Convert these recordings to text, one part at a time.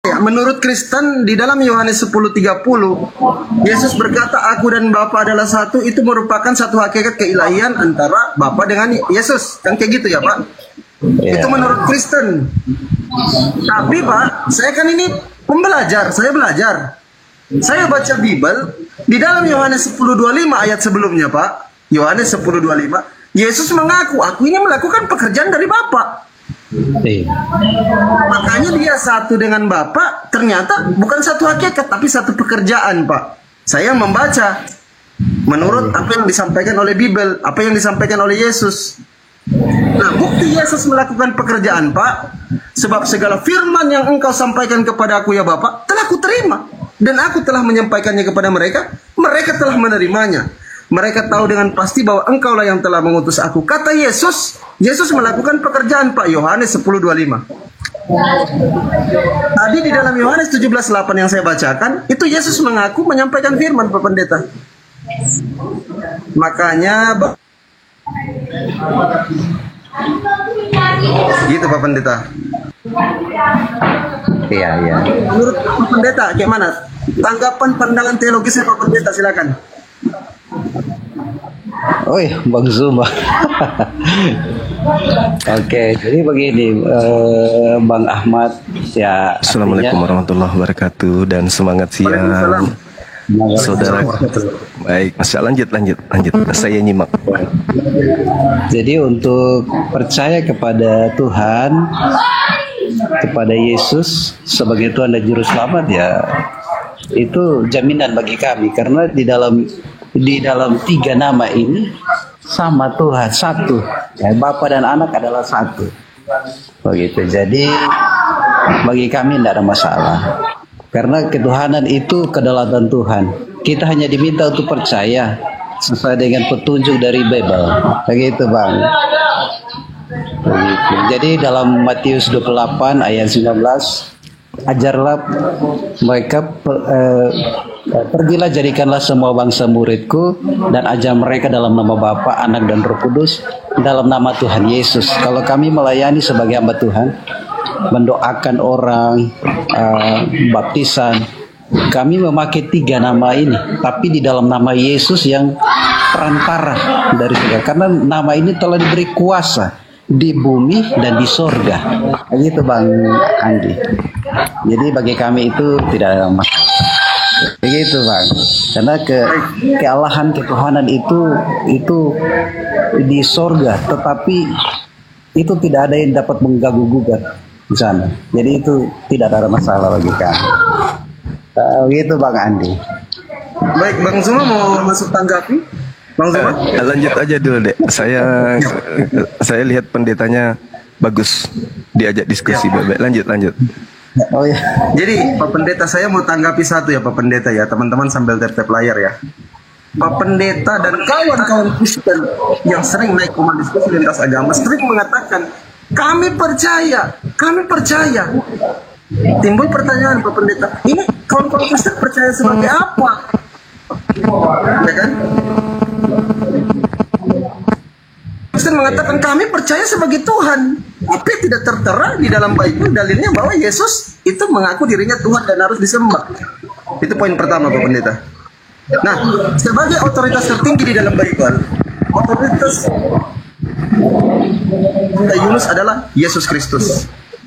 Ya, menurut Kristen di dalam Yohanes 10:30, Yesus berkata, "Aku dan Bapa adalah satu." Itu merupakan satu hakikat keilahian antara Bapa dengan Yesus. Kan kayak gitu ya, Pak? Ya. Itu menurut Kristen. Tapi Pak, saya kan ini pembelajar, saya belajar. Saya baca Bible di dalam Yohanes 10:25 ayat sebelumnya, Pak. Yohanes 10:25, Yesus mengaku, "Aku ini melakukan pekerjaan dari Bapa." Makanya dia satu dengan Bapa, ternyata bukan satu hakikat tapi satu pekerjaan, Pak. Saya membaca menurut apa yang disampaikan oleh Bible, apa yang disampaikan oleh Yesus. Nah, bukti Yesus melakukan pekerjaan, Pak, sebab segala firman yang engkau sampaikan kepada aku ya Bapa, telah kuterima, dan aku telah menyampaikannya kepada mereka, mereka telah menerimanya. Mereka tahu dengan pasti bahwa engkaulah yang telah mengutus aku. Kata Yesus, Yesus melakukan pekerjaan, Pak. Yohanes 10:25. Tadi di dalam Yohanes 17:8 yang saya bacakan, itu Yesus mengaku menyampaikan firman, Pak Pendeta. Makanya gitu, Pak Pendeta. Iya, iya. Menurut Pak Pendeta, gimana? Tanggapan pandangan teologisnya Pak Pendeta, silakan. Oh iya, Bang Zuma. Oke, jadi begini, Bang Ahmad, ya. Assalamualaikum warahmatullahi wabarakatuh, dan semangat siang, saudara. Baik, Masya, lanjut. Saya nyimak. Jadi untuk percaya kepada Tuhan, kepada Yesus sebagai Tuhan dan Juru Selamat, ya itu jaminan bagi kami, karena di dalam tiga nama ini sama Tuhan, satu, ya, Bapa dan Anak adalah satu, begitu. Jadi bagi kami tidak ada masalah, karena ketuhanan itu kedaulatan Tuhan. Kita hanya diminta untuk percaya sesuai dengan petunjuk dari Bible, begitu Bang. Begitu. Jadi dalam Matius 28 ayat 19, ajarlah mereka, pergilah jadikanlah semua bangsa muridku, dan ajar mereka dalam nama Bapa, Anak dan Roh Kudus, dalam nama Tuhan Yesus. Kalau kami melayani sebagai hamba Tuhan, mendoakan orang, baptisan, kami memakai tiga nama ini, tapi di dalam nama Yesus yang perantara dari surga, karena nama ini telah diberi kuasa di bumi dan di sorga, begitu Bang Andi. Jadi bagi kami itu tidak ada masalah, begitu Bang, karena kealahan ketuhanan itu di sorga, tetapi itu tidak ada yang dapat mengganggu-gugat di sana. Jadi itu tidak ada masalah bagi kami. Begitu Bang Andi. Baik, Bang Zuma mau masuk tanggapi? Bang Zuma? Lanjut aja dulu deh. Saya lihat pendetanya bagus, diajak diskusi. Baik, lanjut. Oh ya. Jadi Pak Pendeta, saya mau tanggapi satu ya Pak Pendeta ya, teman-teman sambil tap-tap layar ya. Pak Pendeta dan kawan-kawan Kristen yang sering naik rumah diskusi lintas agama sering mengatakan, kami percaya. Timbul pertanyaan Pak Pendeta, ini kawan-kawan Kristen percaya sebagai apa? Ya kan? Kristen mengatakan kami percaya sebagai Tuhan, tapi tidak tertera di dalam Bible dalilnya bahwa Yesus itu mengaku dirinya Tuhan dan harus disembah. Itu poin pertama Pak Pendeta. Nah, sebagai otoritas tertinggi di dalam Bible, otoritas Yunus adalah Yesus Kristus.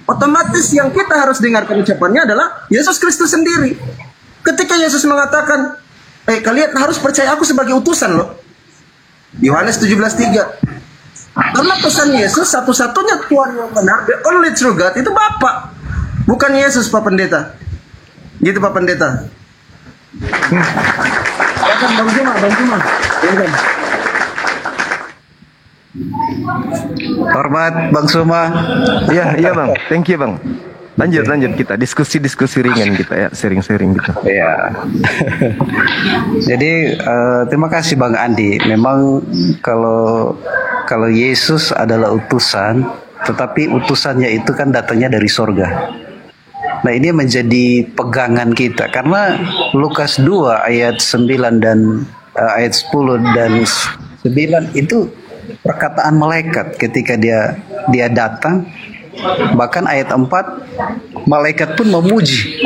Otomatis yang kita harus dengarkan ucapannya adalah Yesus Kristus sendiri. Ketika Yesus mengatakan, kalian harus percaya aku sebagai utusan loh. Yohanes 17:3. Karena pesan Yesus satu-satunya Tuhan yang benar, the only true God, itu Bapa, bukan Yesus Pak Pendeta. Gitu Pak Pendeta. Bang Juma. Hormat Bang Suma. Iya Bang, thank you Bang. Lanjut kita diskusi ringan kita ya, sharing gitu. Ya. Jadi terima kasih Bang Andi. Memang kalau Yesus adalah utusan, tetapi utusannya itu kan datangnya dari sorga. Nah ini menjadi pegangan kita, karena Lukas 2 ayat 9 dan ayat 10 dan 9 itu perkataan malaikat ketika dia datang Bahkan ayat 4, malaikat pun memuji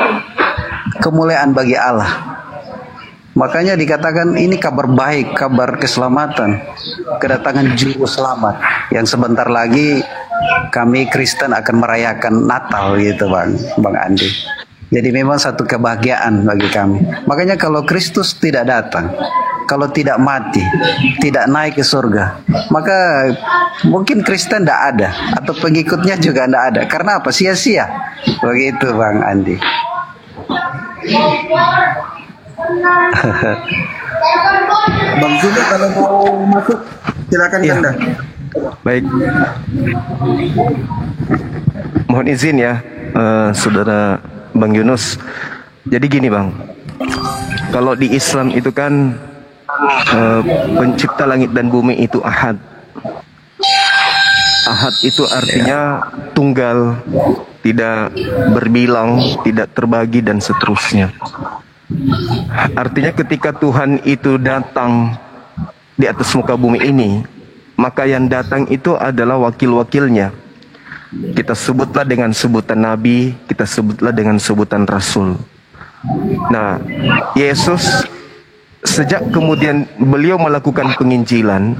kemuliaan bagi Allah. Makanya dikatakan ini kabar baik, kabar keselamatan, kedatangan juru selamat yang sebentar lagi kami Kristen akan merayakan Natal gitu Bang Andi. Jadi memang satu kebahagiaan bagi kami. Makanya kalau Kristus tidak datang, kalau tidak mati, tidak naik ke surga, maka mungkin Kristen tidak ada, atau pengikutnya juga tidak ada. Karena apa? Sia-sia. Begitu Bang Andi. Bang Zumi kalau mau masuk silakan Kanda. Baik. Mohon izin ya, Saudara Bang Yunus. Jadi gini Bang, kalau di Islam itu kan pencipta langit dan bumi itu Ahad. Ahad itu artinya tunggal, tidak berbilang, tidak terbagi dan seterusnya. Artinya ketika Tuhan itu datang di atas muka bumi ini, maka yang datang itu adalah wakil-wakilnya. Kita sebutlah dengan sebutan Nabi, kita sebutlah dengan sebutan Rasul. Nah, Yesus sejak kemudian beliau melakukan penginjilan,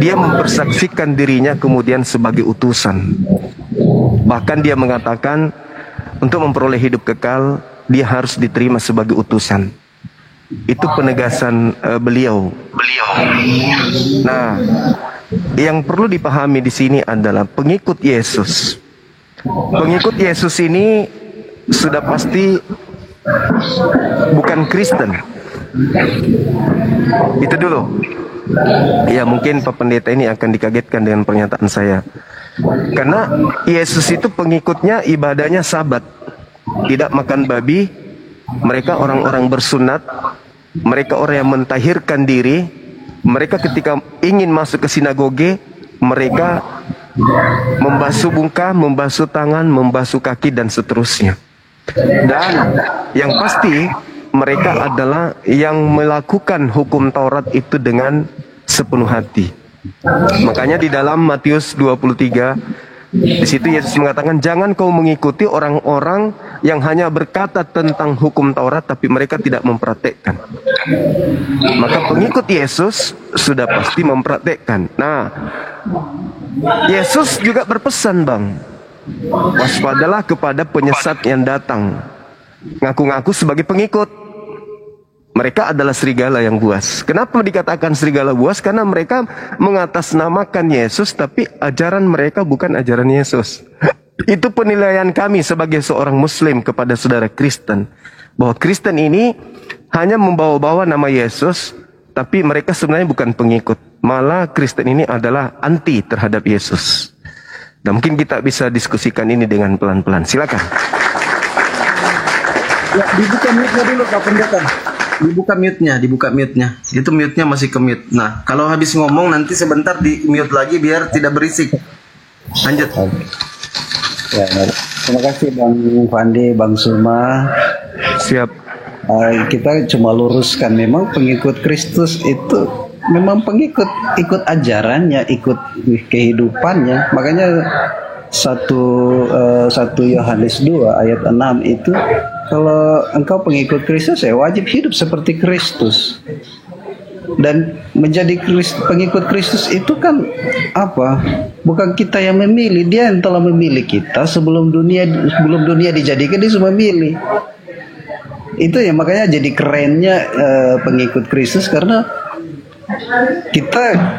dia mempersaksikan dirinya kemudian sebagai utusan. Bahkan dia mengatakan untuk memperoleh hidup kekal, dia harus diterima sebagai utusan. Itu penegasan beliau. Nah, yang perlu dipahami di sini adalah pengikut Yesus. Pengikut Yesus ini sudah pasti bukan Kristen. Itu dulu. Ya, mungkin Pak Pendeta ini akan dikagetkan dengan pernyataan saya. Karena Yesus itu pengikutnya ibadahnya Sabat. Tidak makan babi. Mereka orang-orang bersunat. Mereka orang yang mentahirkan diri. Mereka ketika ingin masuk ke sinagoge, mereka membasuh muka, membasuh tangan, membasuh kaki dan seterusnya. Dan yang pasti mereka adalah yang melakukan hukum Taurat itu dengan sepenuh hati. Makanya di dalam Matius 23, di situ Yesus mengatakan, jangan kau mengikuti orang-orang yang hanya berkata tentang hukum Taurat tapi mereka tidak mempraktekkan. Maka pengikut Yesus sudah pasti mempraktekkan. Nah, Yesus juga berpesan Bang, waspadalah kepada penyesat yang datang, ngaku-ngaku sebagai pengikut. Mereka adalah serigala yang buas. Kenapa dikatakan serigala buas? Karena mereka mengatasnamakan Yesus, tapi ajaran mereka bukan ajaran Yesus. Itu penilaian kami sebagai seorang Muslim kepada saudara Kristen, bahwa Kristen ini hanya membawa-bawa nama Yesus, tapi mereka sebenarnya bukan pengikut. Malah Kristen ini adalah anti terhadap Yesus. Dan mungkin kita bisa diskusikan ini dengan pelan-pelan. Silakan. Ya, dibuka mute-nya dulu Pak Pendeta. Dibuka mute-nya. Itu mute-nya masih ke mute. Nah, kalau habis ngomong nanti sebentar di mute lagi biar tidak berisik. Lanjut. Ya, terima kasih Bang Fandi, Bang Suma. Siap. Kita cuma luruskan, memang pengikut Kristus itu memang pengikut, ikut ajarannya, ikut kehidupannya. Makanya 1 Yohanes 2 ayat 6 itu, kalau engkau pengikut Kristus ya wajib hidup seperti Kristus. Dan menjadi pengikut Kristus itu kan apa? Bukan kita yang memilih, Dia yang telah memilih kita sebelum dunia dijadikan, Dia sudah memilih. Itu ya makanya jadi kerennya pengikut Kristus, karena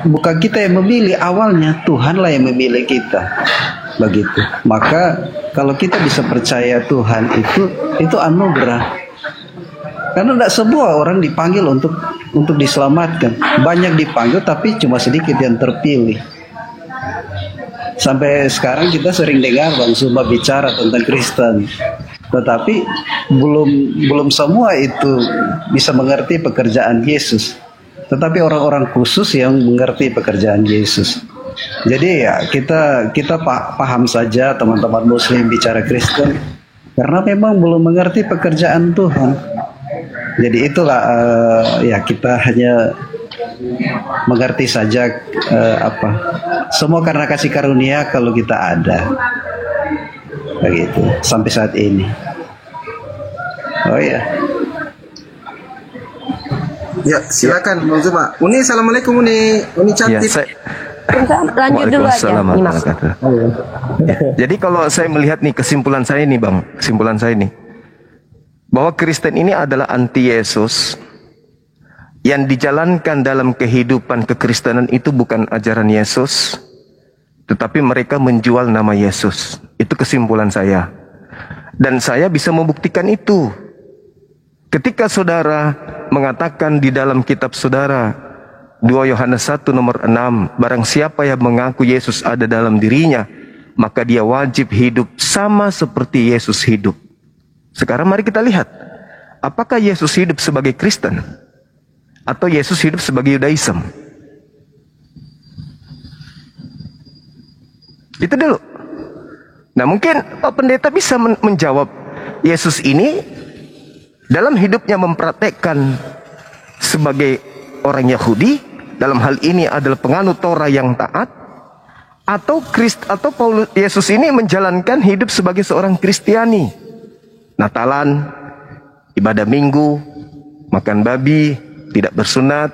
bukan kita yang memilih awalnya, Tuhanlah yang memilih kita. Begitu. Maka kalau kita bisa percaya Tuhan itu anugerah. Karena tidak semua orang dipanggil untuk diselamatkan. Banyak dipanggil tapi cuma sedikit yang terpilih. Sampai sekarang kita sering dengar Bang Suma bicara tentang Kristen, tetapi belum semua itu bisa mengerti pekerjaan Yesus. Tetapi orang-orang khusus yang mengerti pekerjaan Yesus. Jadi ya kita paham saja teman-teman Muslim bicara Kristen, karena memang belum mengerti pekerjaan Tuhan. Jadi itulah ya kita hanya mengerti saja semua karena kasih karunia kalau kita ada. begitu sampai saat ini. Oh iya. Ya, silakan Bang Zuma. Uni, assalamualaikum Uni. Uni Ya, cantik. Lanjut dulu aja. Waalaikumsalam Nyimak. warahmatullahi wabarakatuh. Ya, jadi kalau saya melihat nih kesimpulan saya nih Bang, kesimpulan saya nih bahwa Kristen ini adalah anti Yesus. Yang dijalankan dalam kehidupan kekristenan itu bukan ajaran Yesus, tetapi mereka menjual nama Yesus. Itu kesimpulan saya. Dan saya bisa membuktikan itu. Ketika saudara mengatakan di dalam kitab saudara 2 Yohanes 1 nomor 6, barang siapa yang mengaku Yesus ada dalam dirinya, maka dia wajib hidup sama seperti Yesus hidup. Sekarang mari kita lihat, apakah Yesus hidup sebagai Kristen atau Yesus hidup sebagai Yudaism? Itu dulu. Nah, mungkin Pak Pendeta bisa menjawab, Yesus ini dalam hidupnya mempraktekkan sebagai orang Yahudi, dalam hal ini adalah penganut Torah yang taat, atau Paulus Yesus ini menjalankan hidup sebagai seorang Kristiani, Natalan, ibadah Minggu, makan babi, tidak bersunat.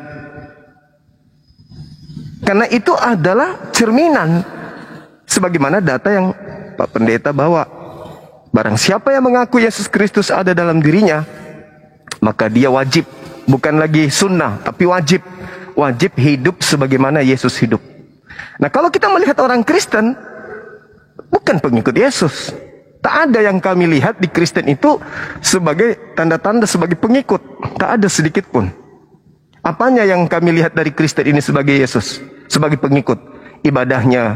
Karena itu adalah cerminan sebagaimana data yang Pak Pendeta bawa. Barang siapa yang mengaku Yesus Kristus ada dalam dirinya, maka dia wajib, bukan lagi sunnah, tapi wajib hidup sebagaimana Yesus hidup. Nah, kalau kita melihat orang Kristen, bukan pengikut Yesus. Tak ada yang kami lihat di Kristen itu sebagai tanda-tanda sebagai pengikut. Tak ada sedikit pun. Apanya yang kami lihat dari Kristen ini sebagai Yesus? Sebagai pengikut. Ibadahnya,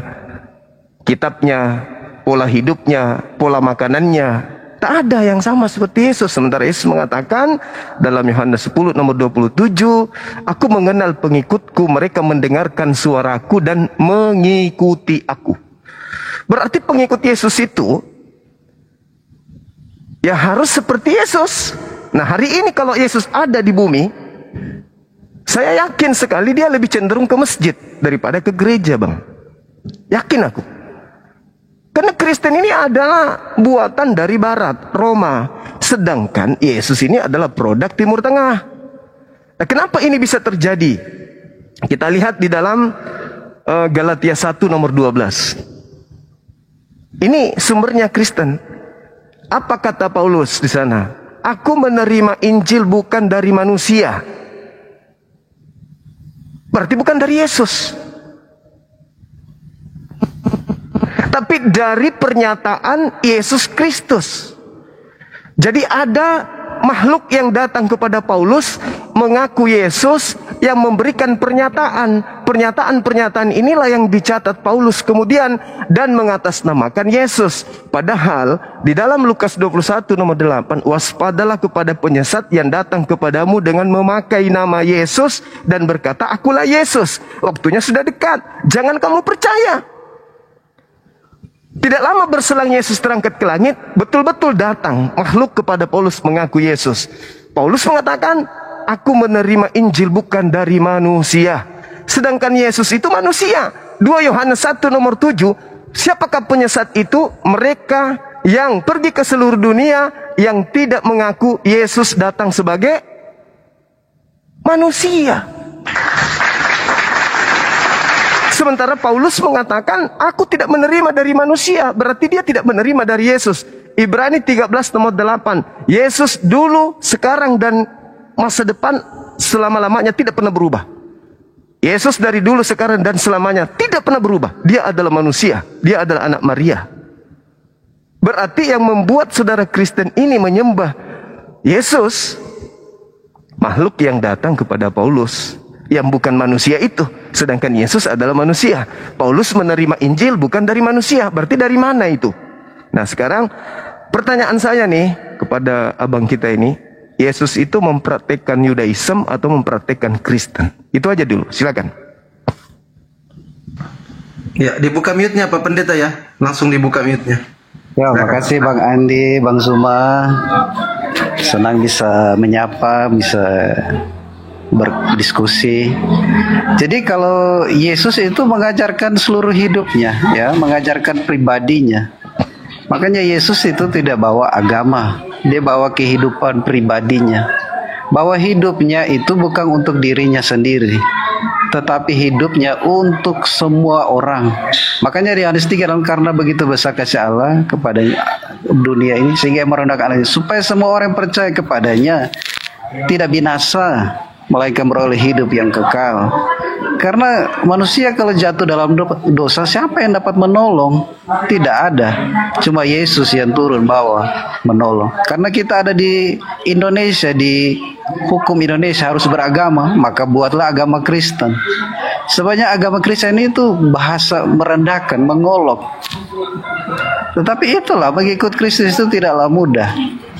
kitabnya, pola hidupnya, pola makanannya. Tak ada yang sama seperti Yesus. Sementara Yesus mengatakan dalam Yohanes 10 nomor 27, aku mengenal pengikutku, mereka mendengarkan suaraku dan mengikuti aku. Berarti pengikut Yesus itu ya harus seperti Yesus. Nah, hari ini kalau Yesus ada di bumi, saya yakin sekali dia lebih cenderung ke masjid daripada ke gereja, Bang. Yakin aku. Karena Kristen ini adalah buatan dari Barat, Roma. Sedangkan Yesus ini adalah produk Timur Tengah. Nah, kenapa ini bisa terjadi? Kita lihat di dalam Galatia 1 nomor 12. Ini sumbernya Kristen. Apa kata Paulus di sana? Aku menerima Injil bukan dari manusia. Berarti bukan dari Yesus, tapi dari pernyataan Yesus Kristus. Jadi ada makhluk yang datang kepada Paulus mengaku Yesus, yang memberikan pernyataan inilah yang dicatat Paulus kemudian dan mengatasnamakan Yesus. Padahal di dalam Lukas 21 nomor 8, waspadalah kepada penyesat yang datang kepadamu dengan memakai nama Yesus dan berkata, akulah Yesus, waktunya sudah dekat, jangan kamu percaya. Tidak lama berselang Yesus terangkat ke langit, betul-betul datang makhluk kepada Paulus mengaku Yesus. Paulus mengatakan, aku menerima Injil bukan dari manusia. Sedangkan Yesus itu manusia. 2 Yohanes 1 nomor 7, siapakah penyesat itu? Mereka yang pergi ke seluruh dunia yang tidak mengaku Yesus datang sebagai manusia. Sementara Paulus mengatakan, aku tidak menerima dari manusia. Berarti dia tidak menerima dari Yesus. Ibrani 13 nomor 8. Yesus dulu, sekarang, dan masa depan selama-lamanya tidak pernah berubah. Yesus dari dulu, sekarang, dan selamanya tidak pernah berubah. Dia adalah manusia. Dia adalah anak Maria. Berarti yang membuat saudara Kristen ini menyembah Yesus, makhluk yang datang kepada Paulus, yang bukan manusia itu. Sedangkan Yesus adalah manusia. Paulus menerima Injil bukan dari manusia. Berarti dari mana itu? Nah, sekarang pertanyaan saya nih kepada abang kita ini, Yesus itu mempraktekkan Yudaism atau mempraktekkan Kristen? Itu aja dulu, silakan. Ya, dibuka mute-nya Pak Pendeta ya. Langsung dibuka mute-nya. Ya, makasih Bang Andi, Bang Zuma. Senang bisa menyapa, bisa berdiskusi. Jadi kalau Yesus itu mengajarkan seluruh hidupnya, ya, mengajarkan pribadinya. Makanya Yesus itu tidak bawa agama, dia bawa kehidupan pribadinya. Bahwa hidupnya itu bukan untuk dirinya sendiri, tetapi hidupnya untuk semua orang. Makanya di Yohanes 3, karena begitu besar kasih Allah kepada dunia ini sehingga merendahkan Allah, supaya semua orang yang percaya kepadanya tidak binasa, melainkan beroleh hidup yang kekal. Karena manusia kalau jatuh dalam dosa, siapa yang dapat menolong? Tidak ada. Cuma Yesus yang turun bawah menolong. Karena kita ada di Indonesia, di hukum Indonesia harus beragama, maka buatlah agama Kristen. Sebenarnya agama Kristen itu bahasa merendahkan, mengolok. Tetapi itulah, mengikut Kristus itu tidaklah mudah.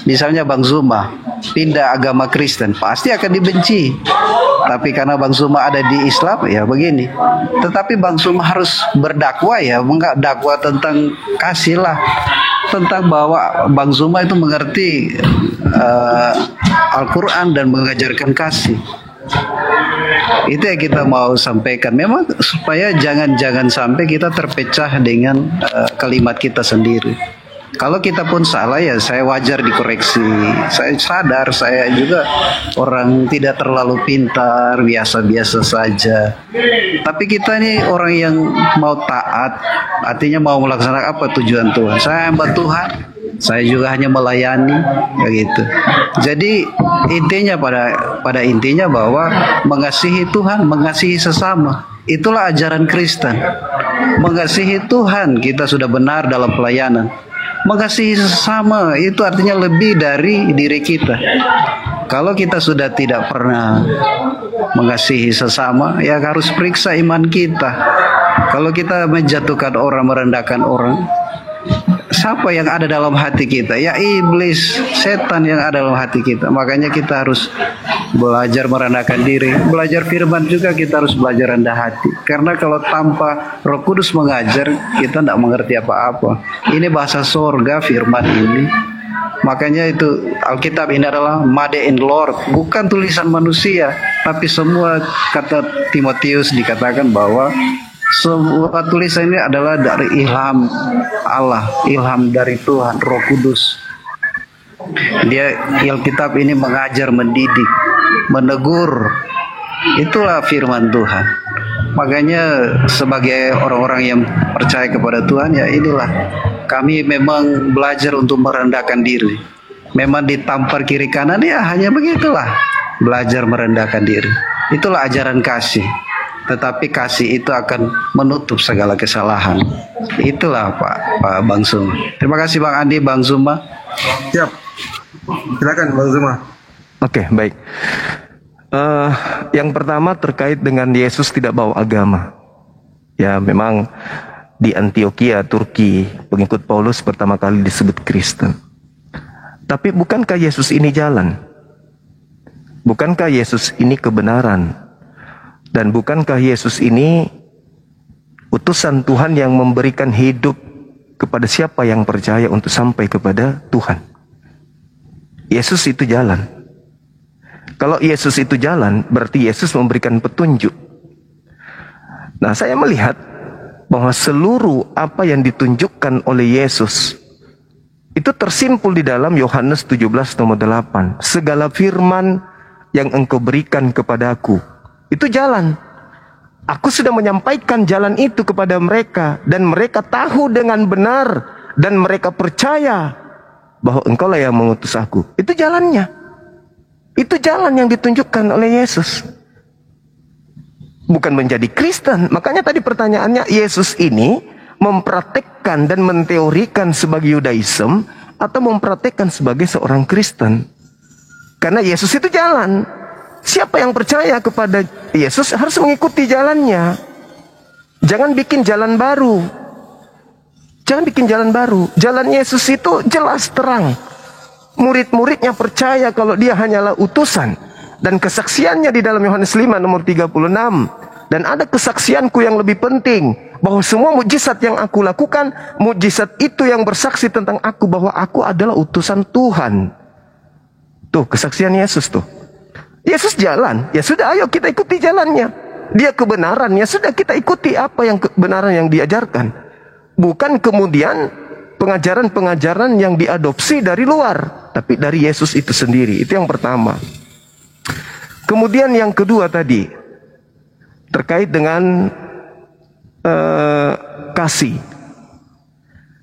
Misalnya Bang Zuma pindah agama Kristen, pasti akan dibenci. Tapi karena Bang Zuma ada di Islam, ya begini. Tetapi Bang Zuma harus berdakwah, ya, dakwah tentang kasih lah, tentang bahwa Bang Zuma itu mengerti Al-Quran dan mengajarkan kasih. Itu yang kita mau sampaikan. Memang supaya jangan sampai kita terpecah dengan kalimat kita sendiri. Kalau kita pun salah, ya saya wajar dikoreksi. Saya sadar saya juga orang tidak terlalu pintar, biasa-biasa saja. Tapi kita ini orang yang mau taat, artinya mau melaksanakan apa tujuan Tuhan. Saya hamba Tuhan, saya juga hanya melayani, begitu. Jadi intinya pada intinya bahwa mengasihi Tuhan, mengasihi sesama. Itulah ajaran Kristen. Mengasihi Tuhan, kita sudah benar dalam pelayanan. Mengasihi sesama itu artinya lebih dari diri kita. Kalau kita sudah tidak pernah mengasihi sesama, ya harus periksa iman kita. Kalau kita menjatuhkan orang, merendahkan orang, siapa yang ada dalam hati kita? Ya iblis, setan yang ada dalam hati kita. Makanya kita harus belajar merendahkan diri. Belajar firman juga kita harus belajar rendah hati. Karena kalau tanpa Roh Kudus mengajar, kita tidak mengerti apa-apa. Ini bahasa sorga firman ini. Makanya itu Alkitab ini adalah made in Lord, bukan tulisan manusia. Tapi semua, kata Timotius, dikatakan bahwa semua tulisan ini adalah dari ilham Allah, ilham dari Tuhan, Roh Kudus. Alkitab ini mengajar, mendidik, menegur. Itulah firman Tuhan. Makanya sebagai orang-orang yang percaya kepada Tuhan, ya inilah kami memang belajar untuk merendahkan diri. Memang ditampar kiri kanan, ya hanya begitulah, belajar merendahkan diri. Itulah ajaran kasih. Tetapi kasih itu akan menutup segala kesalahan. Itulah Pak Bang Zuma. Terima kasih Bang Andi, Bang Zuma. Siap. Silakan Bang Zuma. Oke, baik. Yang pertama terkait dengan Yesus tidak bawa agama. Ya, memang di Antioquia, Turki, pengikut Paulus pertama kali disebut Kristen. Tapi bukankah Yesus ini jalan? Bukankah Yesus ini kebenaran? Dan bukankah Yesus ini utusan Tuhan yang memberikan hidup kepada siapa yang percaya untuk sampai kepada Tuhan? Yesus itu jalan. Kalau Yesus itu jalan, berarti Yesus memberikan petunjuk. Nah, saya melihat bahwa seluruh apa yang ditunjukkan oleh Yesus itu tersimpul di dalam Yohanes 17 nomor 8. Segala firman yang engkau berikan kepadaku, itu jalan. Aku sudah menyampaikan jalan itu kepada mereka, dan mereka tahu dengan benar, dan mereka percaya bahwa engkaulah yang mengutus aku. Itu jalannya. Itu jalan yang ditunjukkan oleh Yesus. Bukan menjadi Kristen. Makanya tadi pertanyaannya, Yesus ini mempraktekkan dan menteorikan sebagai Yudaism atau mempraktekkan sebagai seorang Kristen? Karena Yesus itu jalan. Siapa yang percaya kepada Yesus harus mengikuti jalannya. Jangan bikin jalan baru. Jangan bikin jalan baru. Jalan Yesus itu jelas terang. Murid-muridnya percaya kalau dia hanyalah utusan. Dan kesaksiannya di dalam Yohanes 5 nomor 36. Dan ada kesaksianku yang lebih penting, bahwa semua mujizat yang aku lakukan, mujizat itu yang bersaksi tentang aku, bahwa aku adalah utusan Tuhan. Tuh kesaksian Yesus tuh. Yesus jalan, ya sudah ayo kita ikuti jalannya. Dia kebenaran, ya sudah kita ikuti apa yang kebenaran yang diajarkan. Bukan kemudian pengajaran-pengajaran yang diadopsi dari luar, tapi dari Yesus itu sendiri. Itu yang pertama. Kemudian yang kedua tadi, terkait dengan kasih.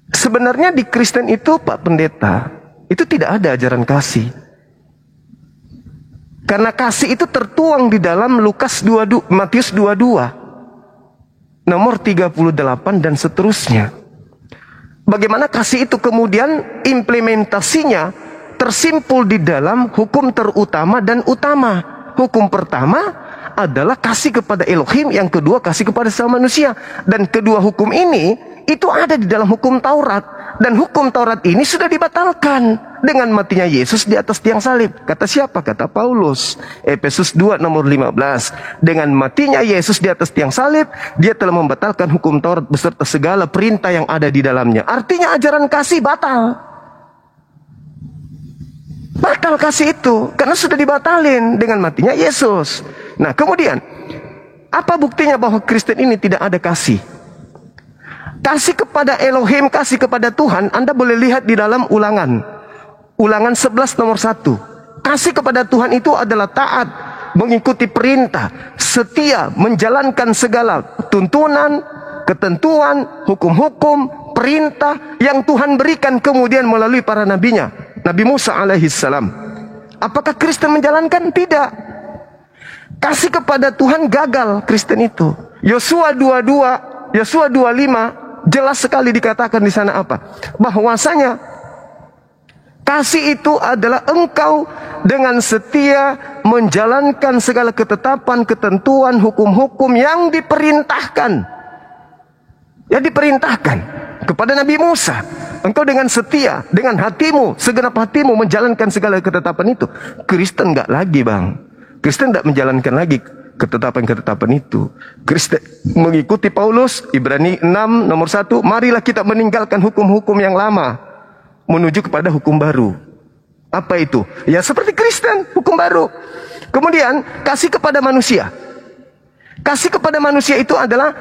Sebenarnya di Kristen itu, Pak Pendeta, itu tidak ada ajaran kasih. Karena kasih itu tertuang di dalam Matius 22, nomor 38 dan seterusnya. Bagaimana kasih itu kemudian implementasinya tersimpul di dalam hukum terutama dan utama. Hukum pertama adalah kasih kepada Elohim, yang kedua kasih kepada sesama manusia. Dan kedua hukum ini itu ada di dalam hukum Taurat. Dan hukum Taurat ini sudah dibatalkan dengan matinya Yesus di atas tiang salib. Kata siapa? Kata Paulus. Efesus 2 nomor 15. Dengan matinya Yesus di atas tiang salib, dia telah membatalkan hukum Taurat beserta segala perintah yang ada di dalamnya. Artinya ajaran kasih batal. Batal kasih itu, karena sudah dibatalin dengan matinya Yesus. Nah kemudian, apa buktinya bahwa Kristen ini tidak ada kasih? Kasih kepada Elohim, kasih kepada Tuhan, Anda boleh lihat di dalam Ulangan 11 nomor 1. Kasih kepada Tuhan itu adalah taat, mengikuti perintah, setia, menjalankan segala tuntunan, ketentuan, hukum-hukum, perintah yang Tuhan berikan kemudian melalui para nabinya. Nabi Musa alaihissalam. Apakah Kristen menjalankan? Tidak. Kasih kepada Tuhan gagal Kristen itu. Yosua 22, Yosua 25 jelas sekali dikatakan di sana apa? Bahwasanya kasih itu adalah engkau dengan setia menjalankan segala ketetapan, ketentuan, hukum-hukum yang diperintahkan. Ya diperintahkan kepada Nabi Musa. Engkau dengan setia, dengan hatimu, segenap hatimu menjalankan segala ketetapan itu. Kristen enggak lagi, Bang. Kristen enggak menjalankan lagi ketetapan-ketetapan itu. Kristen mengikuti Paulus, Ibrani 6 nomor 1, marilah kita meninggalkan hukum-hukum yang lama menuju kepada hukum baru. Apa itu? Ya seperti Kristen, hukum baru. Kemudian kasih kepada manusia. Kasih kepada manusia itu adalah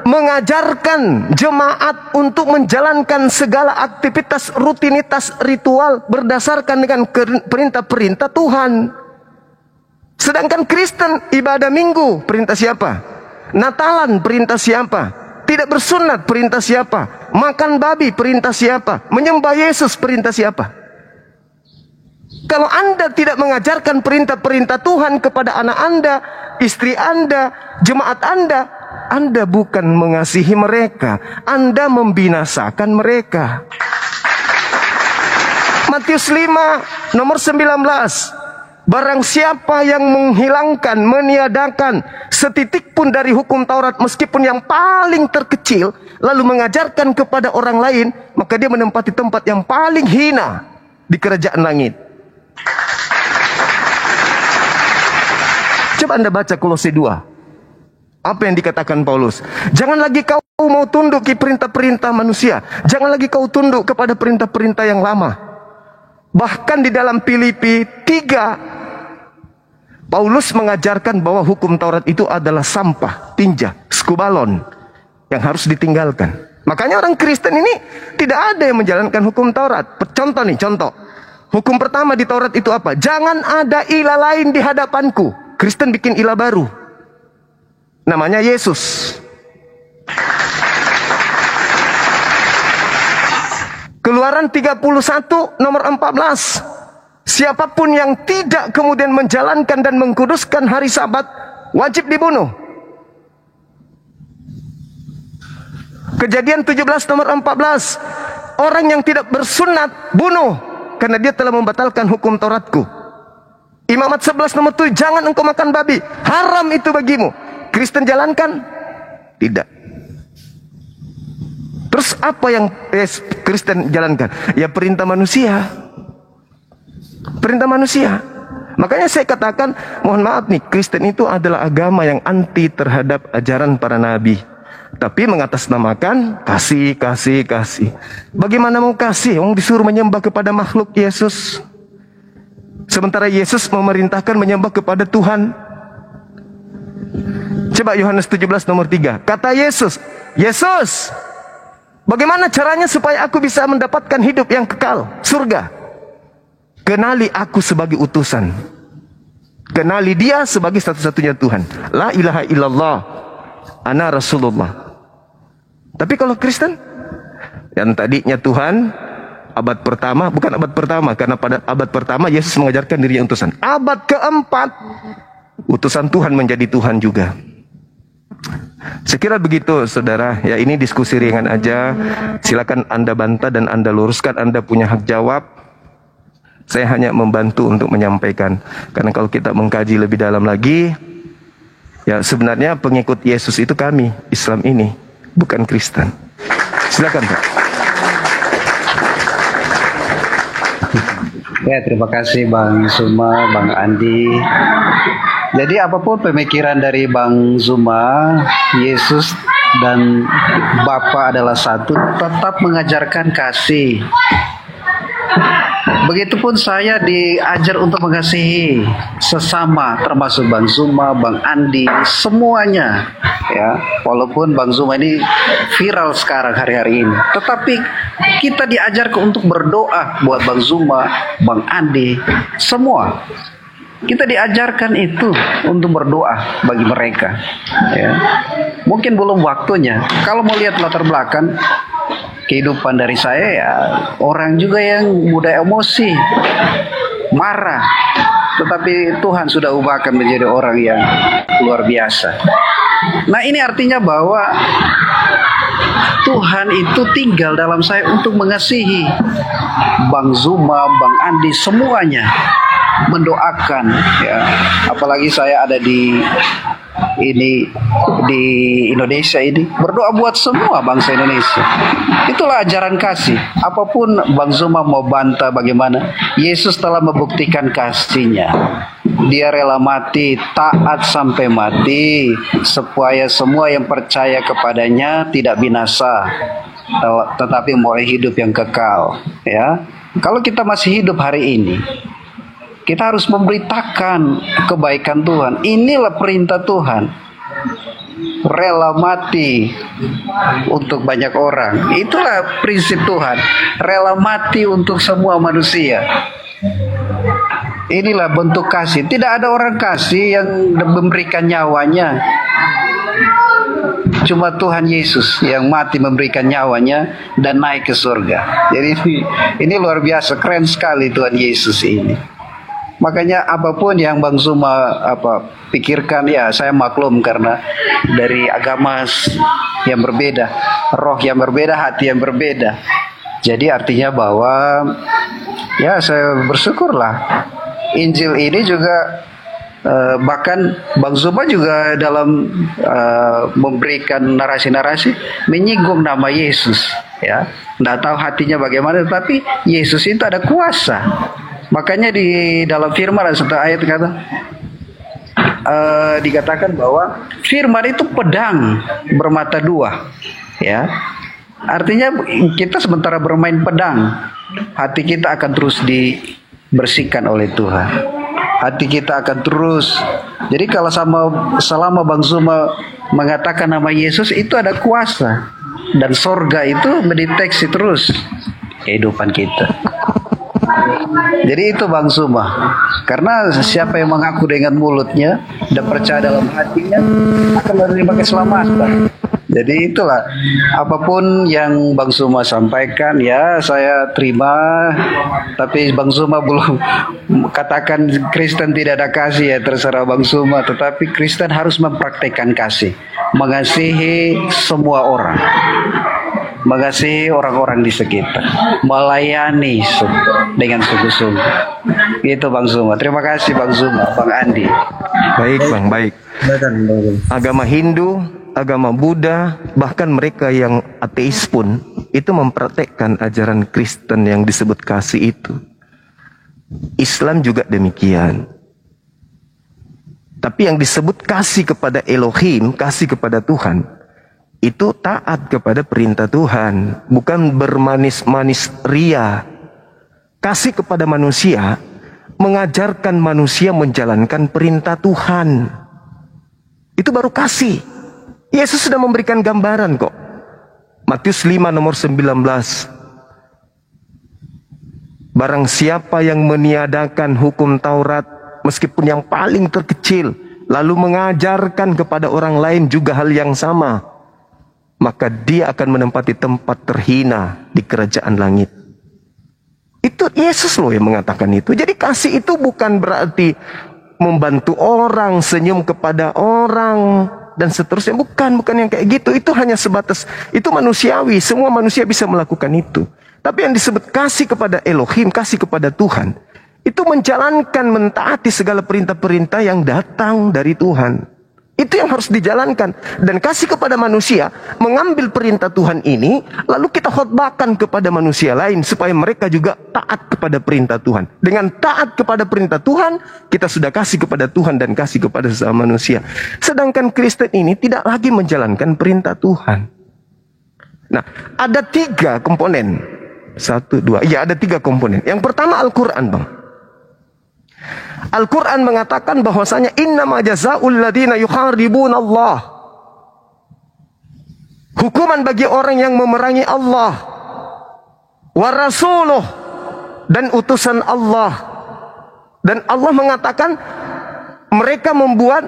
mengajarkan jemaat untuk menjalankan segala aktivitas, rutinitas, ritual berdasarkan dengan perintah-perintah Tuhan. Sedangkan Kristen ibadah minggu, perintah siapa? Natalan, perintah siapa? Tidak bersunat, perintah siapa? Makan babi, perintah siapa? Menyembah Yesus, perintah siapa? Kalau Anda tidak mengajarkan perintah-perintah Tuhan kepada anak Anda, istri Anda, jemaat Anda, Anda bukan mengasihi mereka, Anda membinasakan mereka. Matius 5 nomor 19. Barang siapa yang menghilangkan, meniadakan setitik pun dari hukum Taurat, meskipun yang paling terkecil, lalu mengajarkan kepada orang lain, maka dia menempati tempat yang paling hina di kerajaan langit. Coba Anda baca Kolose 2. Apa yang dikatakan Paulus? Jangan lagi kau mau tunduk ke perintah-perintah manusia. Jangan lagi kau tunduk kepada perintah-perintah yang lama. Bahkan di dalam Filipi 3, Paulus mengajarkan bahwa hukum Taurat itu adalah sampah, tinja, skubalon yang harus ditinggalkan. Makanya orang Kristen ini tidak ada yang menjalankan hukum Taurat. Contoh nih, contoh. Hukum pertama di Taurat itu apa? Jangan ada ilah lain di hadapanku. Kristen bikin ilah baru. Namanya Yesus. Keluaran 31 nomor 14. Siapapun yang tidak kemudian menjalankan dan mengkuduskan hari Sabat, wajib dibunuh. Kejadian 17 nomor 14. Orang yang tidak bersunat, bunuh. Karena dia telah membatalkan hukum Tauratku. Imamat 11 nomor 7. Jangan engkau makan babi. Haram itu bagimu. Kristen jalankan? Tidak. Terus apa yang Kristen jalankan? Ya perintah manusia. Perintah manusia. Makanya saya katakan, mohon maaf nih, Kristen itu adalah agama yang anti terhadap ajaran para nabi. Tapi mengatasnamakan kasih, kasih, kasih. Bagaimana mau kasih? Orang disuruh menyembah kepada makhluk Yesus. Sementara Yesus memerintahkan menyembah kepada Tuhan. Coba Yohanes 17 nomor 3. Kata Yesus, Yesus, Bagaimana caranya supaya aku bisa mendapatkan hidup yang kekal, surga? Kenali aku sebagai utusan. Kenali dia sebagai satu-satunya Tuhan. La ilaha illallah, ana Rasulullah. Tapi kalau Kristen, yang tadinya Tuhan, abad pertama, bukan abad pertama, karena pada abad pertama Yesus mengajarkan dirinya utusan. Abad keempat, utusan Tuhan menjadi Tuhan juga. Sekira begitu, saudara. Ya, ini diskusi ringan aja. Silakan Anda bantah dan Anda luruskan. Anda punya hak jawab. Saya hanya membantu untuk menyampaikan. Karena kalau kita mengkaji lebih dalam lagi, ya sebenarnya pengikut Yesus itu kami, Islam ini, bukan Kristen. Silakan, Pak. Ya, terima kasih Bang Zuma, Bang Andi. Jadi apapun pemikiran dari Bang Zuma, Yesus dan Bapa adalah satu, tetap mengajarkan kasih. Begitupun saya diajar untuk mengasihi sesama, termasuk Bang Zuma, Bang Andi, semuanya. Ya, walaupun Bang Zuma ini viral sekarang hari-hari ini, tetapi kita diajarkan untuk berdoa buat Bang Zuma, Bang Andi, semua. Kita diajarkan itu untuk berdoa bagi mereka. Ya. Mungkin belum waktunya. Kalau mau lihat latar belakang kehidupan dari saya, ya orang juga yang mudah emosi, marah. Tetapi Tuhan sudah ubahkan menjadi orang yang luar biasa. Nah, ini artinya bahwa Tuhan itu tinggal dalam saya untuk mengasihi Bang Zuma, Bang Andi, semuanya. Mendoakan, ya. Apalagi saya ada di Indonesia ini, berdoa buat semua bangsa Indonesia. Itulah ajaran kasih. Apapun Bang Zuma mau bantah bagaimana, Yesus telah membuktikan kasihnya. Dia rela mati, taat sampai mati, supaya semua yang percaya kepadanya tidak binasa, tetapi memperoleh hidup yang kekal. Ya, kalau kita masih hidup hari ini, kita harus memberitakan kebaikan Tuhan. Inilah perintah Tuhan. Rela mati untuk banyak orang. Itulah prinsip Tuhan. Rela mati untuk semua manusia. Inilah bentuk kasih. Tidak ada orang kasih yang memberikan nyawanya. Cuma Tuhan Yesus yang mati memberikan nyawanya dan naik ke surga. Jadi ini luar biasa, keren sekali Tuhan Yesus ini. Makanya apapun yang Bang Zuma pikirkan, ya saya maklum karena dari agama yang berbeda, roh yang berbeda, hati yang berbeda. Jadi artinya bahwa ya saya bersyukurlah Injil ini juga bahkan Bang Zuma juga dalam memberikan narasi-narasi menyinggung nama Yesus, ya. Nggak tahu hatinya bagaimana, tapi Yesus itu ada kuasa. Makanya di dalam firman ada satu ayat dikatakan bahwa firman itu pedang bermata dua, ya. Artinya kita sementara bermain pedang, hati kita akan terus dibersihkan oleh Tuhan. Hati kita akan terus. Jadi kalau selama Bang Zuma mengatakan nama Yesus, itu ada kuasa, dan sorga itu mendeteksi terus kehidupan kita. Jadi itu Bang Zuma. Karena siapa yang mengaku dengan mulutnya dan percaya dalam hatinya akan menerima keselamatan. Jadi itulah, apapun yang Bang Zuma sampaikan, ya saya terima. Tapi Bang Zuma belum katakan Kristen tidak ada kasih, ya terserah Bang Zuma. Tetapi Kristen harus mempraktekkan kasih, mengasihi semua orang, mengasihi orang-orang di sekitar, melayani dengan sungguh-sungguh. Itu Bang Zuma. Terima kasih Bang Zuma, Bang Andi. Baik Bang, baik. Agama Hindu, agama Buddha, bahkan mereka yang ateis pun itu mempraktekkan ajaran Kristen yang disebut kasih itu. Islam juga demikian. Tapi yang disebut kasih kepada Elohim, kasih kepada Tuhan, itu taat kepada perintah Tuhan, bukan bermanis-manis ria. Kasih kepada manusia, mengajarkan manusia menjalankan perintah Tuhan. Itu baru kasih. Yesus sudah memberikan gambaran kok. Matius 5 nomor 19. Barang siapa yang meniadakan hukum Taurat, meskipun yang paling terkecil, lalu mengajarkan kepada orang lain juga hal yang sama, maka dia akan menempati tempat terhina di kerajaan langit. Itu Yesus loh yang mengatakan itu. Jadi kasih itu bukan berarti membantu orang, senyum kepada orang, dan seterusnya. Bukan yang kayak gitu. Itu hanya sebatas, itu manusiawi. Semua manusia bisa melakukan itu. Tapi yang disebut kasih kepada Elohim, kasih kepada Tuhan, itu menjalankan, mentaati segala perintah-perintah yang datang dari Tuhan. Itu yang harus dijalankan. Dan kasih kepada manusia, mengambil perintah Tuhan ini, lalu kita khotbahkan kepada manusia lain, supaya mereka juga taat kepada perintah Tuhan. Dengan taat kepada perintah Tuhan, kita sudah kasih kepada Tuhan dan kasih kepada sesama manusia. Sedangkan Kristen ini tidak lagi menjalankan perintah Tuhan. Nah, ada 3 komponen. 1, 2, ya ada 3 komponen. Yang pertama Al-Quran, Bang. Al-Quran mengatakan bahwasanya innama jazaa'ul ladina yuharibun Allah. Hukuman bagi orang yang memerangi Allah wa rasuluh, dan utusan Allah. Dan Allah mengatakan mereka membuat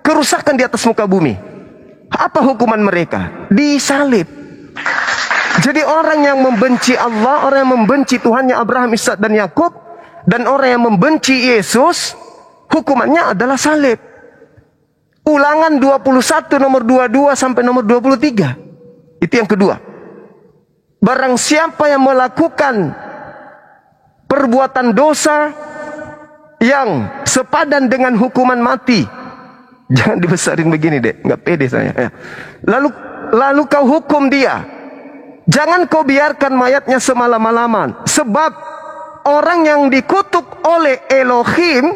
kerusakan di atas muka bumi. Apa hukuman mereka? Disalib. Jadi orang yang membenci Allah, orang yang membenci Tuhannya Abraham, Ishak dan Yakub, dan orang yang membenci Yesus, hukumannya adalah salib. Ulangan 21 nomor 22 sampai nomor 23. Itu yang kedua. Barang siapa yang melakukan perbuatan dosa yang sepadan dengan hukuman mati. Jangan dibesarin begini, Dek, nggak pede saya. Ya. Lalu kau hukum dia. Jangan kau biarkan mayatnya semalam-malaman, sebab orang yang dikutuk oleh Elohim,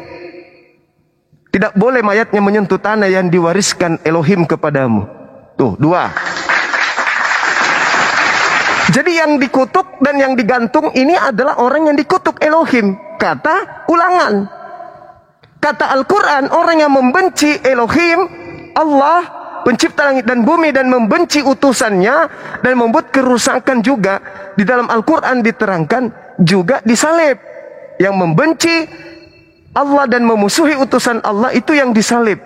tidak boleh mayatnya menyentuh tanah yang diwariskan Elohim kepadamu. Tuh, 2. Jadi yang dikutuk dan yang digantung ini adalah orang yang dikutuk Elohim. Kata Ulangan. Kata Al-Quran, orang yang membenci Elohim, Allah, pencipta langit dan bumi, dan membenci utusannya, dan membuat kerusakan juga. Di dalam Al-Quran diterangkan juga disalib. Yang membenci Allah dan memusuhi utusan Allah, itu yang disalib.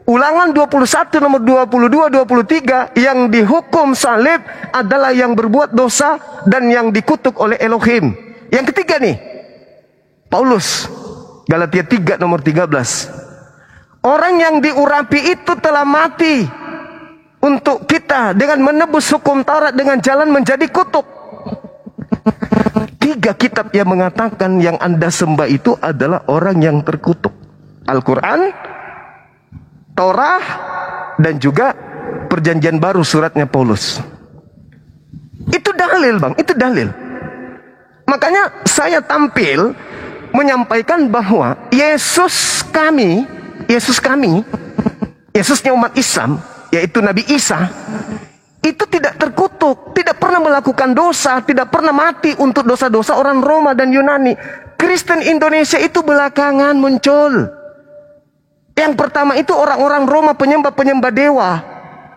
Ulangan 21 nomor 22-23, yang dihukum salib adalah yang berbuat dosa dan yang dikutuk oleh Elohim. Yang ketiga nih, Paulus, Galatia 3 nomor 13. Orang yang diurapi itu telah mati untuk kita dengan menebus hukum Taurat dengan jalan menjadi kutub. 3 kitab yang mengatakan yang Anda sembah itu adalah orang yang terkutuk. Al-Quran, Torah, dan juga Perjanjian Baru suratnya Paulus. Itu dalil, Bang, itu dalil. Makanya saya tampil menyampaikan bahwa Yesusnya umat Islam, yaitu Nabi Isa, itu tidak terkutuk, tidak pernah melakukan dosa, tidak pernah mati untuk dosa-dosa orang Roma dan Yunani. Kristen Indonesia itu belakangan muncul. Yang pertama itu orang-orang Roma, penyembah-penyembah dewa.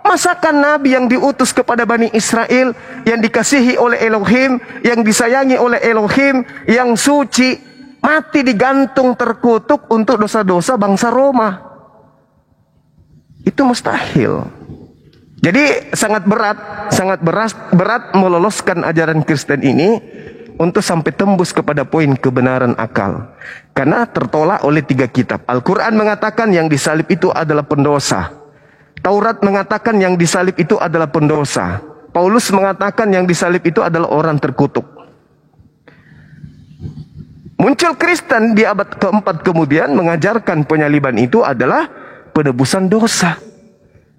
Masakan Nabi yang diutus kepada Bani Israel, yang dikasihi oleh Elohim, yang disayangi oleh Elohim, yang suci, mati digantung terkutuk untuk dosa-dosa bangsa Roma. Itu mustahil. Jadi sangat berat meloloskan ajaran Kristen ini untuk sampai tembus kepada poin kebenaran akal. Karena tertolak oleh 3 kitab. Al-Quran mengatakan yang disalib itu adalah pendosa. Taurat mengatakan yang disalib itu adalah pendosa. Paulus mengatakan yang disalib itu adalah orang terkutuk. Muncul Kristen di abad keempat kemudian mengajarkan penyaliban itu adalah penebusan dosa.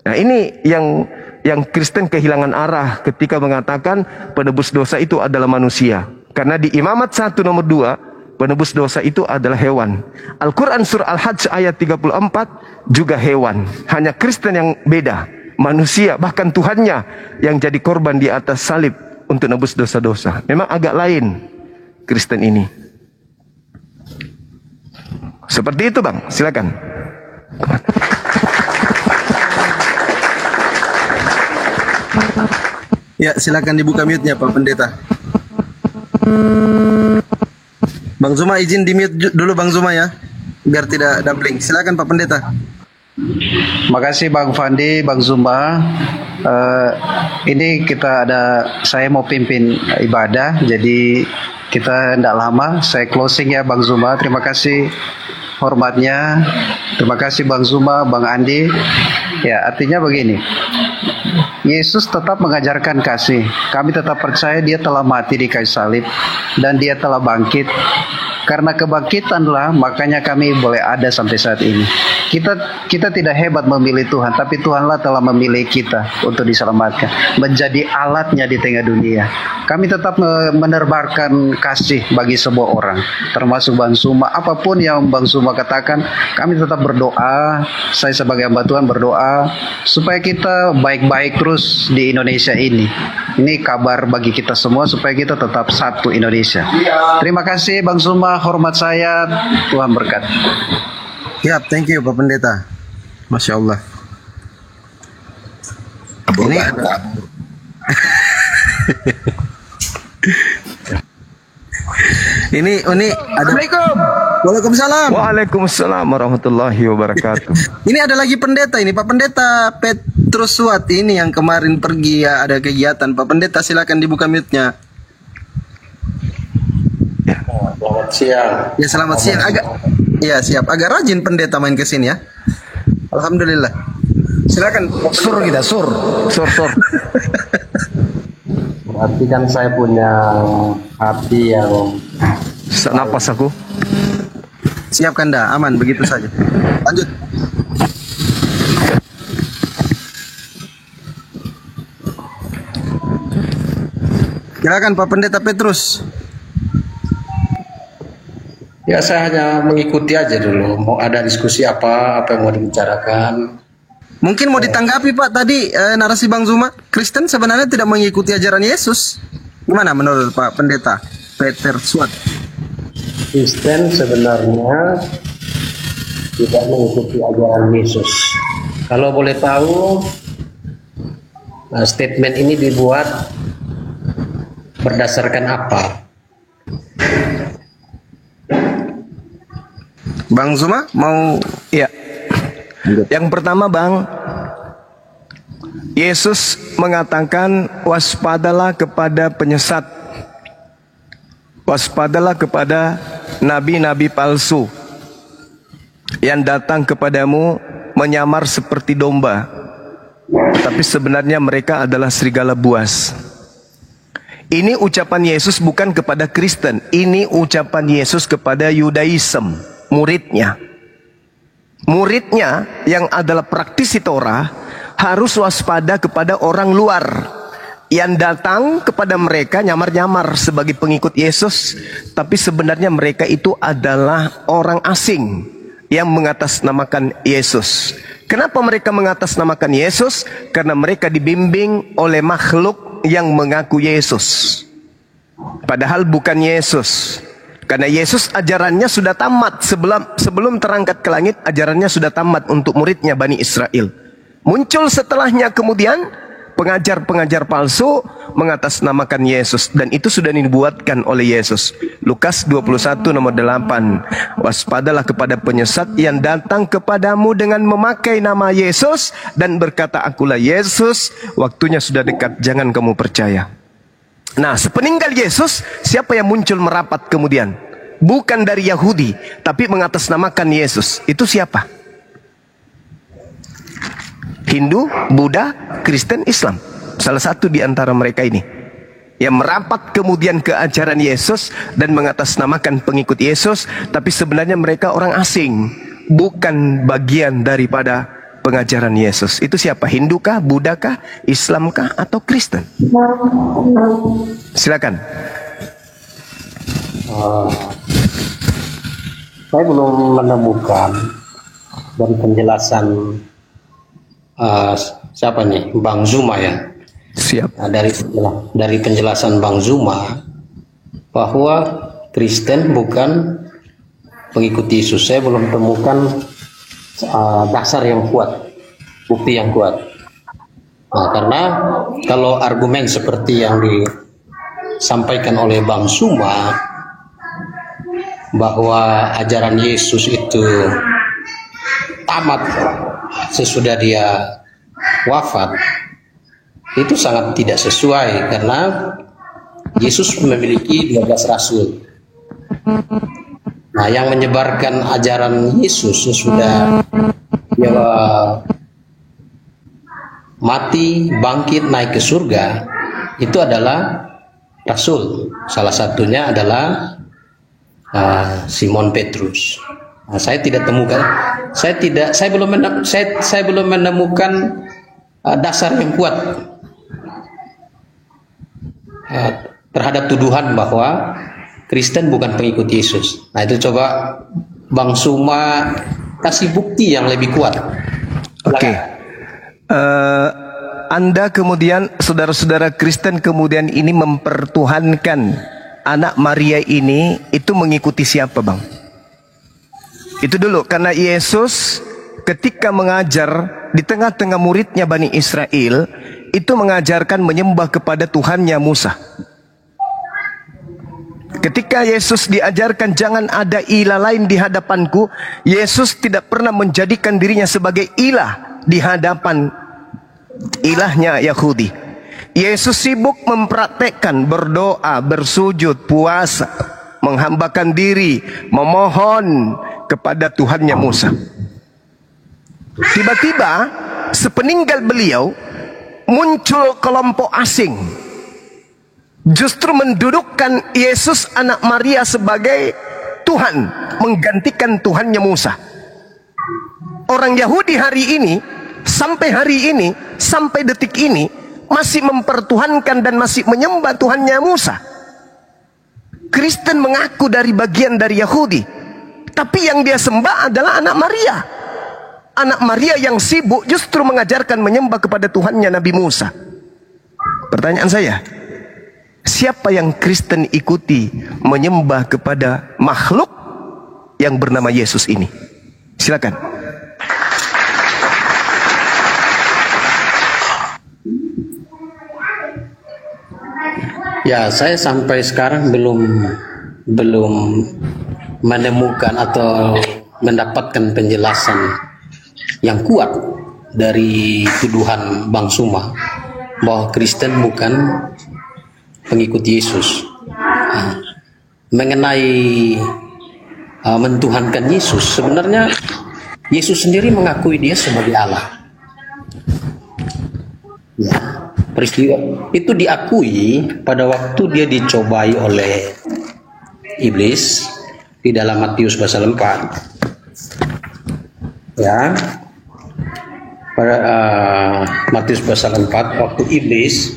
Nah, ini yang Kristen kehilangan arah ketika mengatakan penebus dosa itu adalah manusia. Karena di Imamat 1 nomor 2, penebus dosa itu adalah hewan. Al-Quran surah Al-Hajj ayat 34 juga hewan. Hanya Kristen yang beda, manusia, bahkan Tuhannya yang jadi korban di atas salib untuk nebus dosa-dosa. Memang agak lain Kristen ini. Seperti itu, Bang, silakan. Ya, silakan dibuka mute-nya Pak Pendeta. Bang Zuma izin di mute dulu Bang Zuma ya, biar tidak dumpling. Silakan Pak Pendeta. Makasih Bang Fandi, Bang Zumba. Ini saya mau pimpin ibadah, jadi kita tidak lama. Saya closing ya Bang Zumba. Terima kasih hormatnya. Terima kasih Bang Zumba, Bang Andi. Ya, artinya begini. Yesus tetap mengajarkan kasih. Kami tetap percaya dia telah mati di kayu salib dan dia telah bangkit. Karena kebangkitanlah makanya kami boleh ada sampai saat ini. Kita tidak hebat memilih Tuhan, tapi Tuhanlah telah memilih kita untuk diselamatkan, menjadi alatnya di tengah dunia. Kami tetap menebarkan kasih bagi semua orang, termasuk Bang Zuma. Apapun yang Bang Zuma katakan, kami tetap berdoa. Saya sebagai hamba Tuhan berdoa supaya kita baik-baik terus di Indonesia ini. Ini kabar bagi kita semua supaya kita tetap satu Indonesia. Terima kasih Bang Zuma, hormat saya, Tuhan berkat. Ya, thank you Pak Pendeta. Masya Allah. Ini ini ada. Assalamualaikum. Waalaikumsalam. Waalaikumsalam warahmatullahi wabarakatuh. Ini ada lagi pendeta ini, Pak Pendeta Petrus Suat ini yang kemarin pergi ya, ada kegiatan. Pak Pendeta silakan dibuka mute-nya. Selamat siang. Ya, selamat siang. Iya, siap. Agak rajin pendeta main ke sini ya. Alhamdulillah. Silakan. Sur kita, sur. Berarti kan saya punya hati yang Napas aku. Siapkan dah, aman begitu saja. Lanjut. Silakan Pak Pendeta Petrus. ya saya hanya mengikuti aja dulu. Mau ada diskusi apa yang mau dibicarakan. Mungkin mau ditanggapi Pak tadi narasi Bang Zuma, Kristen sebenarnya tidak mengikuti ajaran Yesus. Gimana menurut Pak Pendeta Peter Suat? Kristen sebenarnya tidak mengikuti ajaran Yesus. Kalau boleh tahu, statement ini dibuat berdasarkan apa? Bang Zuma mau Ya. Yang pertama Bang, Yesus mengatakan waspadalah kepada penyesat. Waspadalah kepada nabi-nabi palsu yang datang kepadamu menyamar seperti domba, tapi sebenarnya mereka adalah serigala buas. Ini ucapan Yesus bukan kepada Kristen, ini ucapan Yesus kepada Yudaism, muridnya. Muridnya yang adalah praktisi Torah harus waspada kepada orang luar yang datang kepada mereka nyamar-nyamar sebagai pengikut Yesus, tapi sebenarnya mereka itu adalah orang asing yang mengatasnamakan Yesus. Kenapa mereka mengatasnamakan Yesus? Karena mereka dibimbing oleh makhluk yang mengaku Yesus, padahal bukan Yesus. Karena Yesus ajarannya sudah tamat sebelum terangkat ke langit, ajarannya sudah tamat untuk muridnya Bani Israel. Muncul setelahnya kemudian pengajar-pengajar palsu mengatasnamakan Yesus, dan itu sudah dibuatkan oleh Yesus. Lukas 21 nomor 8. Waspadalah kepada penyesat yang datang kepadamu dengan memakai nama Yesus dan berkata, akulah Yesus, waktunya sudah dekat, jangan kamu percaya. Nah, sepeninggal Yesus, siapa yang muncul merapat kemudian? Bukan dari Yahudi, tapi mengatasnamakan Yesus. Itu siapa? Hindu, Buddha, Kristen, Islam. Salah satu di antara mereka ini yang merapat kemudian ke ajaran Yesus dan mengatasnamakan pengikut Yesus, tapi sebenarnya mereka orang asing, bukan bagian daripada pengajaran Yesus. Itu siapa? Hindu kah, Buddha kah, Islam kah, atau Kristen? Silakan. Saya belum menemukan dari penjelasan siapa nih, Bang Zuma ya. Siap. Nah, dari penjelasan Bang Zuma bahwa Kristen bukan pengikut Yesus, saya belum temukan dasar yang kuat, bukti yang kuat. Nah, karena kalau argumen seperti yang disampaikan oleh Bang Suma bahwa ajaran Yesus itu tamat sesudah dia wafat, itu sangat tidak sesuai karena Yesus memiliki 12 rasul. Nah, yang menyebarkan ajaran Yesus sesudah dia mati, bangkit, naik ke surga, itu adalah rasul. Salah satunya adalah Simon Petrus. Nah, saya tidak temukan, saya belum menemukan dasar yang kuat terhadap tuduhan bahwa Kristen bukan pengikut Yesus. Nah, itu coba Bang Suma kasih bukti yang lebih kuat. Oke. Anda kemudian, saudara-saudara Kristen kemudian ini mempertuhankan anak Maria ini, itu mengikuti siapa, Bang? Itu dulu, karena Yesus ketika mengajar di tengah-tengah muridnya Bani Israel, itu mengajarkan menyembah kepada Tuhannya Musa. Ketika Yesus diajarkan jangan ada ilah lain di hadapanku, Yesus tidak pernah menjadikan dirinya sebagai ilah di hadapan ilahnya Yahudi. Yesus sibuk mempraktekkan berdoa, bersujud, puasa, menghambakan diri, memohon kepada Tuhannya Musa. Tiba-tiba sepeninggal beliau muncul kelompok asing, justru mendudukkan Yesus anak Maria sebagai Tuhan, menggantikan Tuhannya Musa. Orang Yahudi hari ini, sampai hari ini, sampai detik ini, masih mempertuhankan dan masih menyembah Tuhannya Musa. Kristen mengaku dari bagian dari Yahudi, tapi yang dia sembah adalah anak Maria. Anak Maria yang sibuk justru mengajarkan menyembah kepada Tuhannya Nabi Musa. Pertanyaan saya, siapa yang Kristen ikuti menyembah kepada makhluk yang bernama Yesus ini? Silakan. Ya, saya sampai sekarang belum menemukan atau mendapatkan penjelasan yang kuat dari tuduhan Bang Suma bahwa Kristen bukan pengikut Yesus. Mengenai mentuhankan Yesus, sebenarnya Yesus sendiri mengakui dia sebagai Allah. Ya, peristiwa itu diakui pada waktu dia dicobai oleh iblis di dalam Matius pasal 4. Ya, pada Matius pasal 4, waktu iblis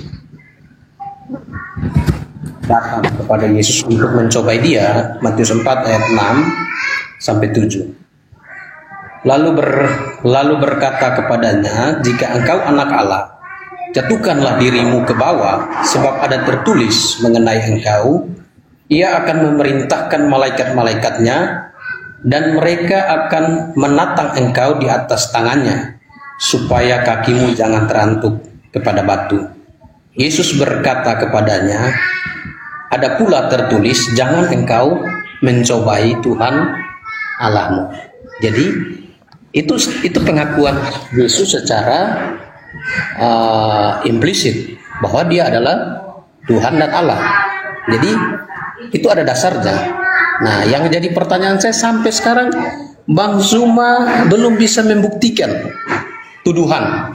datang kepada Yesus untuk mencobai dia, Matius 4 ayat 6 sampai 7. Lalu berkata kepadanya, jika engkau anak Allah, jatuhkanlah dirimu ke bawah, sebab ada tertulis mengenai engkau, ia akan memerintahkan malaikat-malaikatnya, dan mereka akan menatang engkau di atas tangannya, supaya kakimu jangan terantuk kepada batu. Yesus berkata kepadanya, ada pula tertulis, jangan engkau mencobai Tuhan Allahmu. Jadi itu pengakuan Yesus secara implisit bahwa dia adalah Tuhan dan Allah. Jadi itu ada dasarnya. Nah, yang jadi pertanyaan saya sampai sekarang, Bang Zuma belum bisa membuktikan tuduhan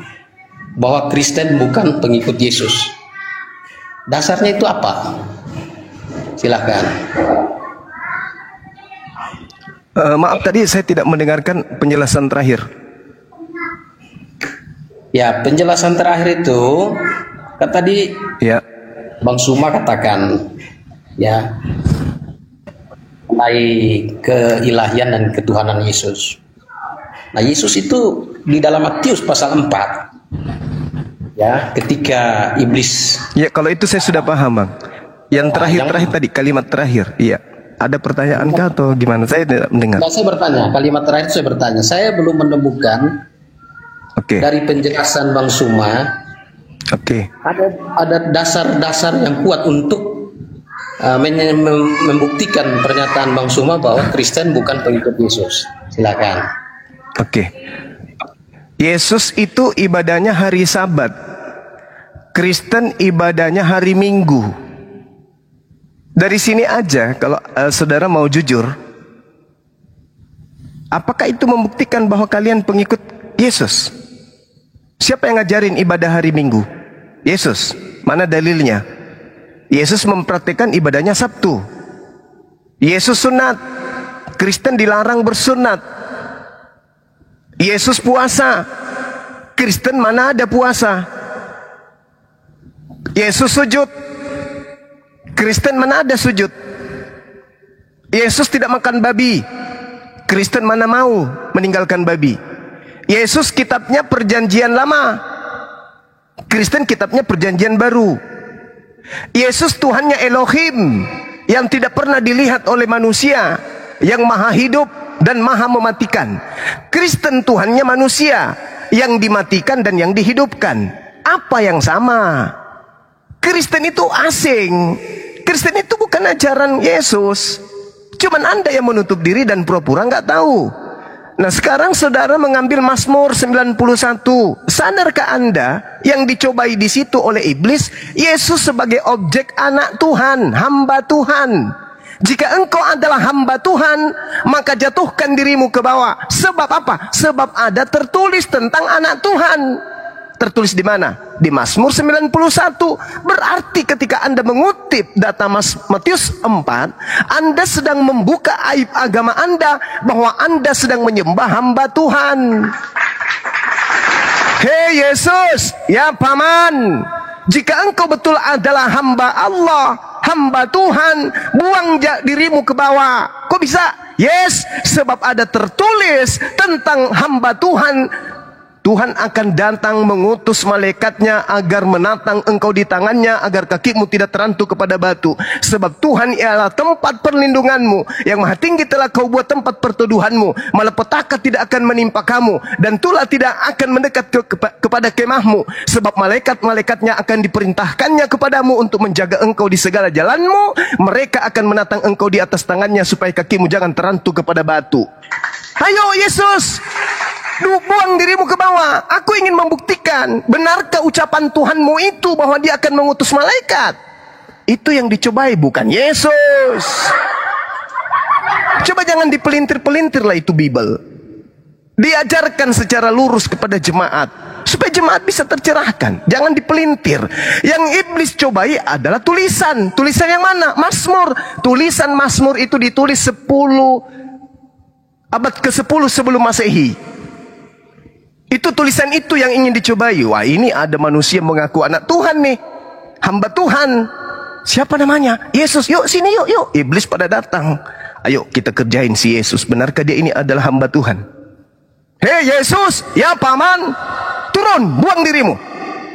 bahwa Kristen bukan pengikut Yesus. Dasarnya itu apa? Silahkan. Maaf, tadi saya tidak mendengarkan penjelasan terakhir. Ya, penjelasan terakhir itu kan tadi Ya. Bang Suma katakan ya mengenai keilahian dan ketuhanan Yesus. Nah, Yesus itu di dalam Matius pasal 4 ya, ketika iblis. Ya, kalau itu saya sudah paham, Bang. Yang terakhir tadi, kalimat terakhir. Iya. Ada pertanyaan kah atau gimana? Saya tidak mendengar. Nah, saya bertanya, kalimat terakhir saya bertanya. Saya belum menemukan dari penjelasan Bang Suma Oke. Ada dasar-dasar yang kuat untuk membuktikan pernyataan Bang Suma bahwa Kristen bukan pengikut Yesus. Silakan. Oke. Yesus itu ibadahnya hari Sabat. Kristen ibadahnya hari Minggu. Dari sini aja kalau saudara mau jujur, apakah itu membuktikan bahwa kalian pengikut Yesus? Siapa yang ngajarin ibadah hari Minggu? Yesus. Mana dalilnya? Yesus mempraktikkan ibadahnya Sabtu. Yesus sunat. Kristen dilarang bersunat. Yesus puasa. Kristen mana ada puasa? Yesus sujud. Kristen mana ada sujud? Yesus tidak makan babi. Kristen mana mau meninggalkan babi? Yesus kitabnya perjanjian lama. Kristen kitabnya perjanjian baru. Yesus Tuhannya Elohim yang tidak pernah dilihat oleh manusia, yang maha hidup dan maha mematikan. Kristen Tuhannya manusia yang dimatikan dan yang dihidupkan. Apa yang sama? Kristen itu asing. Kristen itu bukan ajaran Yesus. Cuman Anda yang menutup diri dan pura-pura nggak tahu. Nah sekarang saudara mengambil Mazmur 91. Sadarkah Anda yang dicobai di situ oleh iblis, Yesus sebagai objek anak Tuhan, hamba Tuhan. Jika engkau adalah hamba Tuhan, maka jatuhkan dirimu ke bawah. Sebab apa? Sebab ada tertulis tentang anak Tuhan. Tertulis di mana? Di Mazmur 91. Berarti ketika Anda mengutip data Matius 4, Anda sedang membuka aib agama Anda, bahwa Anda sedang menyembah hamba Tuhan. Hei Yesus, ya paman, jika engkau betul adalah hamba Allah, hamba Tuhan, buang dirimu ke bawah. Kok bisa? Yes, sebab ada tertulis tentang hamba Tuhan. Tuhan akan datang mengutus malaikatnya agar menatang engkau di tangannya, agar kakimu tidak terantuk kepada batu. Sebab Tuhan ialah tempat perlindunganmu, yang maha tinggi telah kau buat tempat perteduhanmu. Malapetaka tidak akan menimpa kamu, dan tulah tidak akan mendekat kepada kemahmu. Sebab malaikat-malaikatnya akan diperintahkannya kepadamu untuk menjaga engkau di segala jalanmu. Mereka akan menatang engkau di atas tangannya, supaya kakimu jangan terantuk kepada batu. Ayo Yesus, buang dirimu ke bawah. Aku ingin membuktikan, benarkah ucapan Tuhanmu itu bahwa dia akan mengutus malaikat? Itu yang dicobai, bukan Yesus. Coba jangan dipelintir-pelintir lah itu Bible. Diajarkan secara lurus kepada jemaat, supaya jemaat bisa tercerahkan. Jangan dipelintir. Yang iblis cobai adalah tulisan. Tulisan yang mana? Mazmur. Tulisan Mazmur itu ditulis abad ke-10 sebelum Masehi. Itu tulisan itu yang ingin dicobai. Wah, ini ada manusia mengaku anak Tuhan nih, hamba Tuhan. Siapa namanya? Yesus. Yuk sini, yuk. Iblis pada datang. Ayo kita kerjain si Yesus. Benarkah dia ini adalah hamba Tuhan? Hei Yesus, ya paman, turun, buang dirimu.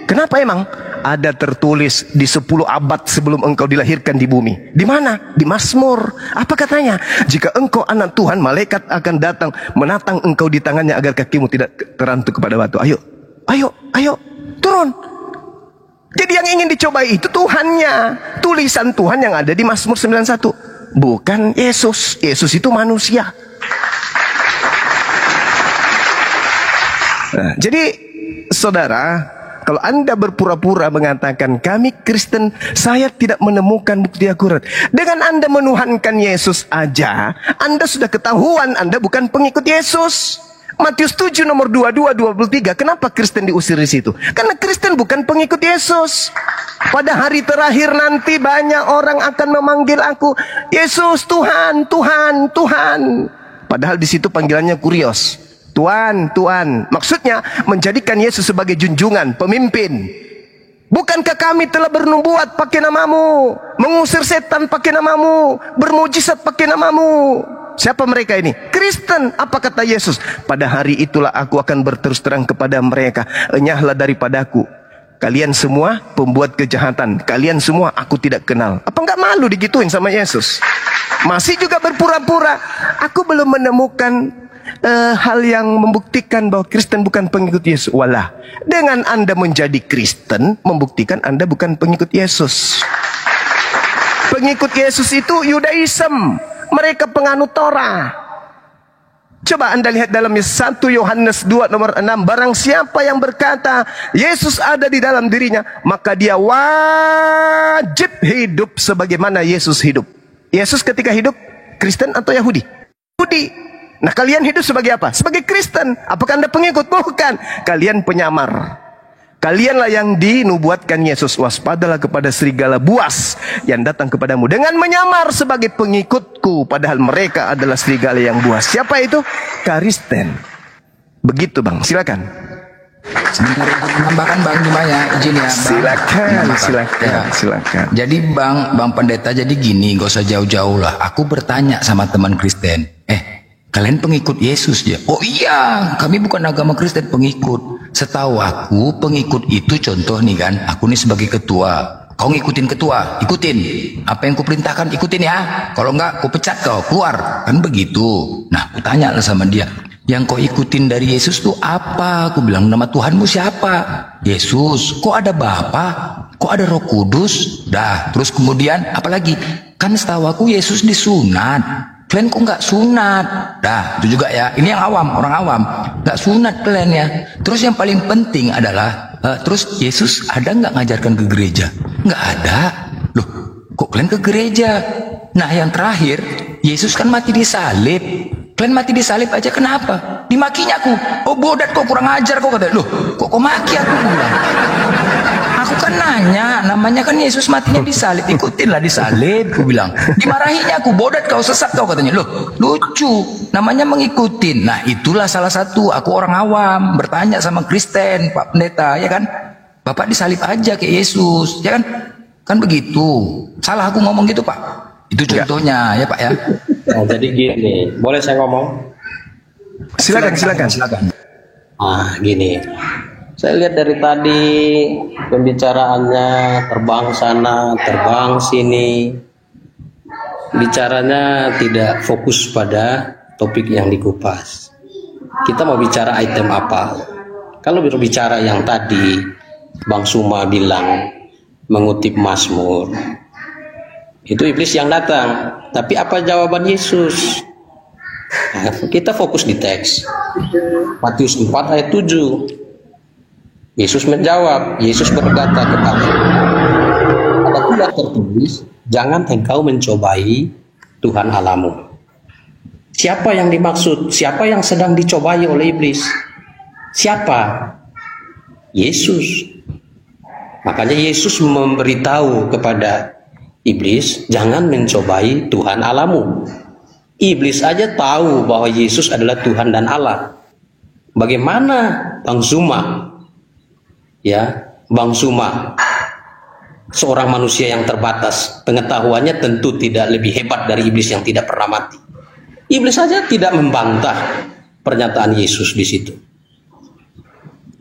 Kenapa emang? Ada tertulis di 10 abad sebelum engkau dilahirkan di bumi. Di mana? Di Mazmur. Apa katanya? Jika engkau anak Tuhan, malaikat akan datang menatang engkau di tangannya agar kakimu tidak terantuk kepada batu. Ayo, turun. Jadi yang ingin dicobai itu Tuhannya. Tulisan Tuhan yang ada di Mazmur 91. Bukan Yesus. Yesus itu manusia. Nah, jadi saudara, kalau Anda berpura-pura mengatakan kami Kristen, saya tidak menemukan bukti akurat. Dengan Anda menuhankan Yesus aja, Anda sudah ketahuan Anda bukan pengikut Yesus. Matius 7 nomor 22-23. Kenapa Kristen diusir di situ? Karena Kristen bukan pengikut Yesus. Pada hari terakhir nanti banyak orang akan memanggil aku, Yesus, Tuhan, Tuhan, Tuhan. Padahal di situ panggilannya kurios. Tuhan, Tuhan. Maksudnya menjadikan Yesus sebagai junjungan, pemimpin. Bukankah kami telah bernubuat pakai namamu, mengusir setan pakai namamu, bermujizat pakai namamu? Siapa mereka ini? Kristen. Apa kata Yesus? Pada hari itulah aku akan berterus terang kepada mereka, enyahlah daripadaku, kalian semua pembuat kejahatan, kalian semua aku tidak kenal. Apa enggak malu digituin sama Yesus? Masih juga berpura-pura. Aku belum menemukan hal yang membuktikan bahwa Kristen bukan pengikut Yesus. Walah, dengan Anda menjadi Kristen membuktikan Anda bukan pengikut Yesus. Pengikut Yesus itu Yudaism, mereka penganut Torah. Coba Anda lihat dalam 1 Yohanes 2 nomor 6. Barang siapa yang berkata Yesus ada di dalam dirinya, maka dia wajib hidup sebagaimana Yesus hidup. Yesus ketika hidup Kristen atau Yahudi? Yahudi. Nah, kalian hidup sebagai apa? Sebagai Kristen. Apakah Anda pengikut? Bukan. Kalian penyamar. Kalianlah yang dinubuatkan Yesus. Waspadalah kepada serigala buas yang datang kepadamu dengan menyamar sebagai pengikutku, padahal mereka adalah serigala yang buas. Siapa itu? Kristen. Begitu Bang, silakan. Sebentar untuk menambahkan Bang gimana izin ya Bang. Silakan. Jadi Bang Pendeta, jadi gini, gak usah jauh-jauh lah. Aku bertanya sama teman Kristen, kalian pengikut Yesus ya? Oh iya, kami bukan agama Kristen, pengikut. Setahu aku pengikut itu contoh nih kan, aku nih sebagai ketua, kau ngikutin ketua, ikutin apa yang kuperintahkan, ikutin ya. Kalau enggak, ku pecat kau, keluar, kan begitu. Nah, aku tanya lah sama dia, yang kau ikutin dari Yesus tuh apa? Aku bilang, nama Tuhanmu siapa? Yesus. Kok ada Bapa? Kok ada Roh Kudus? Dah, terus kemudian apalagi? Kan setahu aku Yesus disunat. Kalian kok nggak sunat? Dah, itu juga ya. Ini yang awam, orang awam. Nggak sunat kalian ya. Terus yang paling penting adalah, terus Yesus ada nggak ngajarkan ke gereja? Nggak ada. Loh, kok kalian ke gereja? Nah, yang terakhir, Yesus kan mati di salib. Kalian mati di salib aja kenapa? Dimakinya aku. Oh bodat kok, kurang ajar kok, kata. Loh, kok maki aku bilang? Aku kan nanya, namanya kan Yesus matinya di salib, ikutinlah di salib, aku bilang. Dimarahinya aku, bodat kau, sesat kau, katanya. Loh, lucu, namanya mengikutin. Nah, itulah salah satu, aku orang awam, bertanya sama Kristen, Pak Pendeta, ya kan? Bapak disalib aja kayak Yesus, ya kan? Kan begitu. Salah aku ngomong gitu, Pak? Itu contohnya, ya Pak ya. Nah, jadi gini, boleh saya ngomong? Silakan. Ah, gini. Saya lihat dari tadi pembicaraannya terbang sana, terbang sini. Bicaranya tidak fokus pada topik yang dikupas. Kita mau bicara item apa? Kalau berbicara yang tadi Bang Suma bilang mengutip Mazmur, itu iblis yang datang. Tapi apa jawaban Yesus? Nah, kita fokus di teks. Matius 4 ayat 7. Yesus menjawab, Yesus berkata kepada, ada pula tertulis, jangan engkau mencobai Tuhan Allahmu. Siapa yang dimaksud? Siapa yang sedang dicobai oleh iblis? Siapa? Yesus. Makanya Yesus memberitahu kepada iblis, jangan mencobai Tuhan Allahmu. Iblis aja tahu bahwa Yesus adalah Tuhan dan Allah. Bagaimana Bang Suma? Ya, Bang Suma, seorang manusia yang terbatas, pengetahuannya tentu tidak lebih hebat dari iblis yang tidak pernah mati. Iblis saja tidak membantah pernyataan Yesus di situ.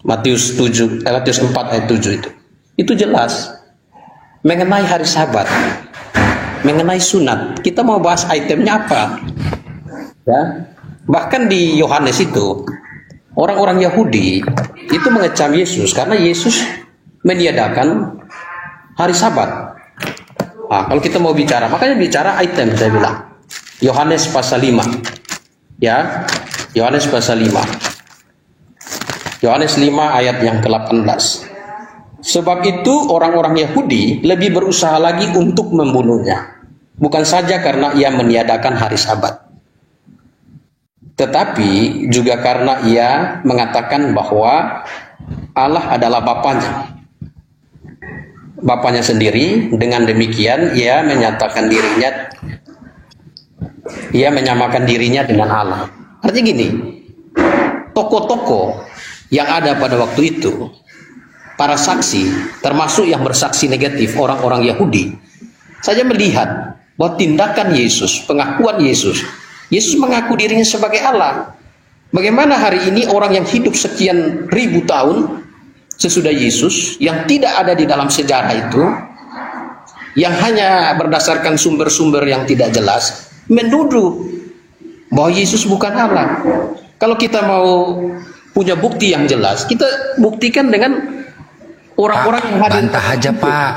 Matius 4 ayat 7 itu jelas mengenai hari Sabat, mengenai sunat. Kita mau bahas itemnya apa? Ya, bahkan di Yohanes itu orang-orang Yahudi itu mengecam Yesus karena Yesus meniadakan hari Sabat. Nah, kalau kita mau bicara, makanya bicara item saya bilang. Yohanes pasal 5. Ya, Yohanes pasal 5. Yohanes 5 ayat yang ke-18. Sebab itu orang-orang Yahudi lebih berusaha lagi untuk membunuhnya. Bukan saja karena ia meniadakan hari Sabat, tetapi juga karena ia mengatakan bahwa Allah adalah Bapanya sendiri. Dengan demikian ia menyamakan dirinya dengan Allah. Artinya gini, tokoh-tokoh yang ada pada waktu itu, para saksi, termasuk yang bersaksi negatif, orang-orang Yahudi, saja melihat bahwa tindakan Yesus, pengakuan Yesus mengaku dirinya sebagai Allah. Bagaimana hari ini orang yang hidup sekian ribu tahun sesudah Yesus, yang tidak ada di dalam sejarah itu, yang hanya berdasarkan sumber-sumber yang tidak jelas, menuduh bahwa Yesus bukan Allah. Kalau kita mau punya bukti yang jelas, kita buktikan dengan orang-orang yang hadir. Bantah aja Pak.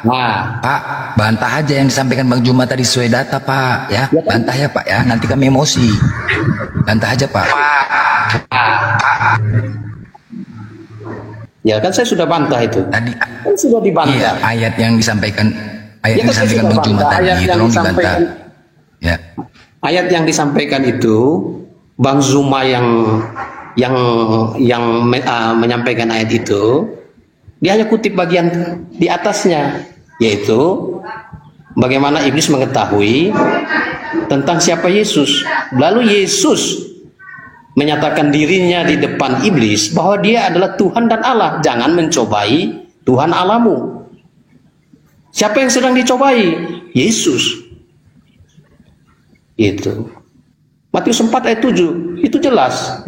Nah, Pak, bantah aja yang disampaikan Bang Juma tadi sesuai data Pak ya. Bantah ya Pak ya, nanti kami emosi. Bantah aja Pak. ya kan saya sudah bantah itu. Tadi Kan sudah dibantah. iya, ayat yang disampaikan Ya, yang kan saya disampaikan sudah Bang Juma bantah. tadi Ayat yang tolong dibantah. disampaikan, Ya. ayat yang disampaikan itu Bang Zuma yang menyampaikan ayat itu, dia hanya kutip bagian di atasnya, yaitu bagaimana iblis mengetahui tentang siapa Yesus. Lalu Yesus menyatakan dirinya di depan iblis bahwa dia adalah Tuhan dan Allah. Jangan mencobai Tuhan Allahmu. Siapa yang sedang dicobai? Yesus. Itu. Matius 4 ayat 7. Itu jelas.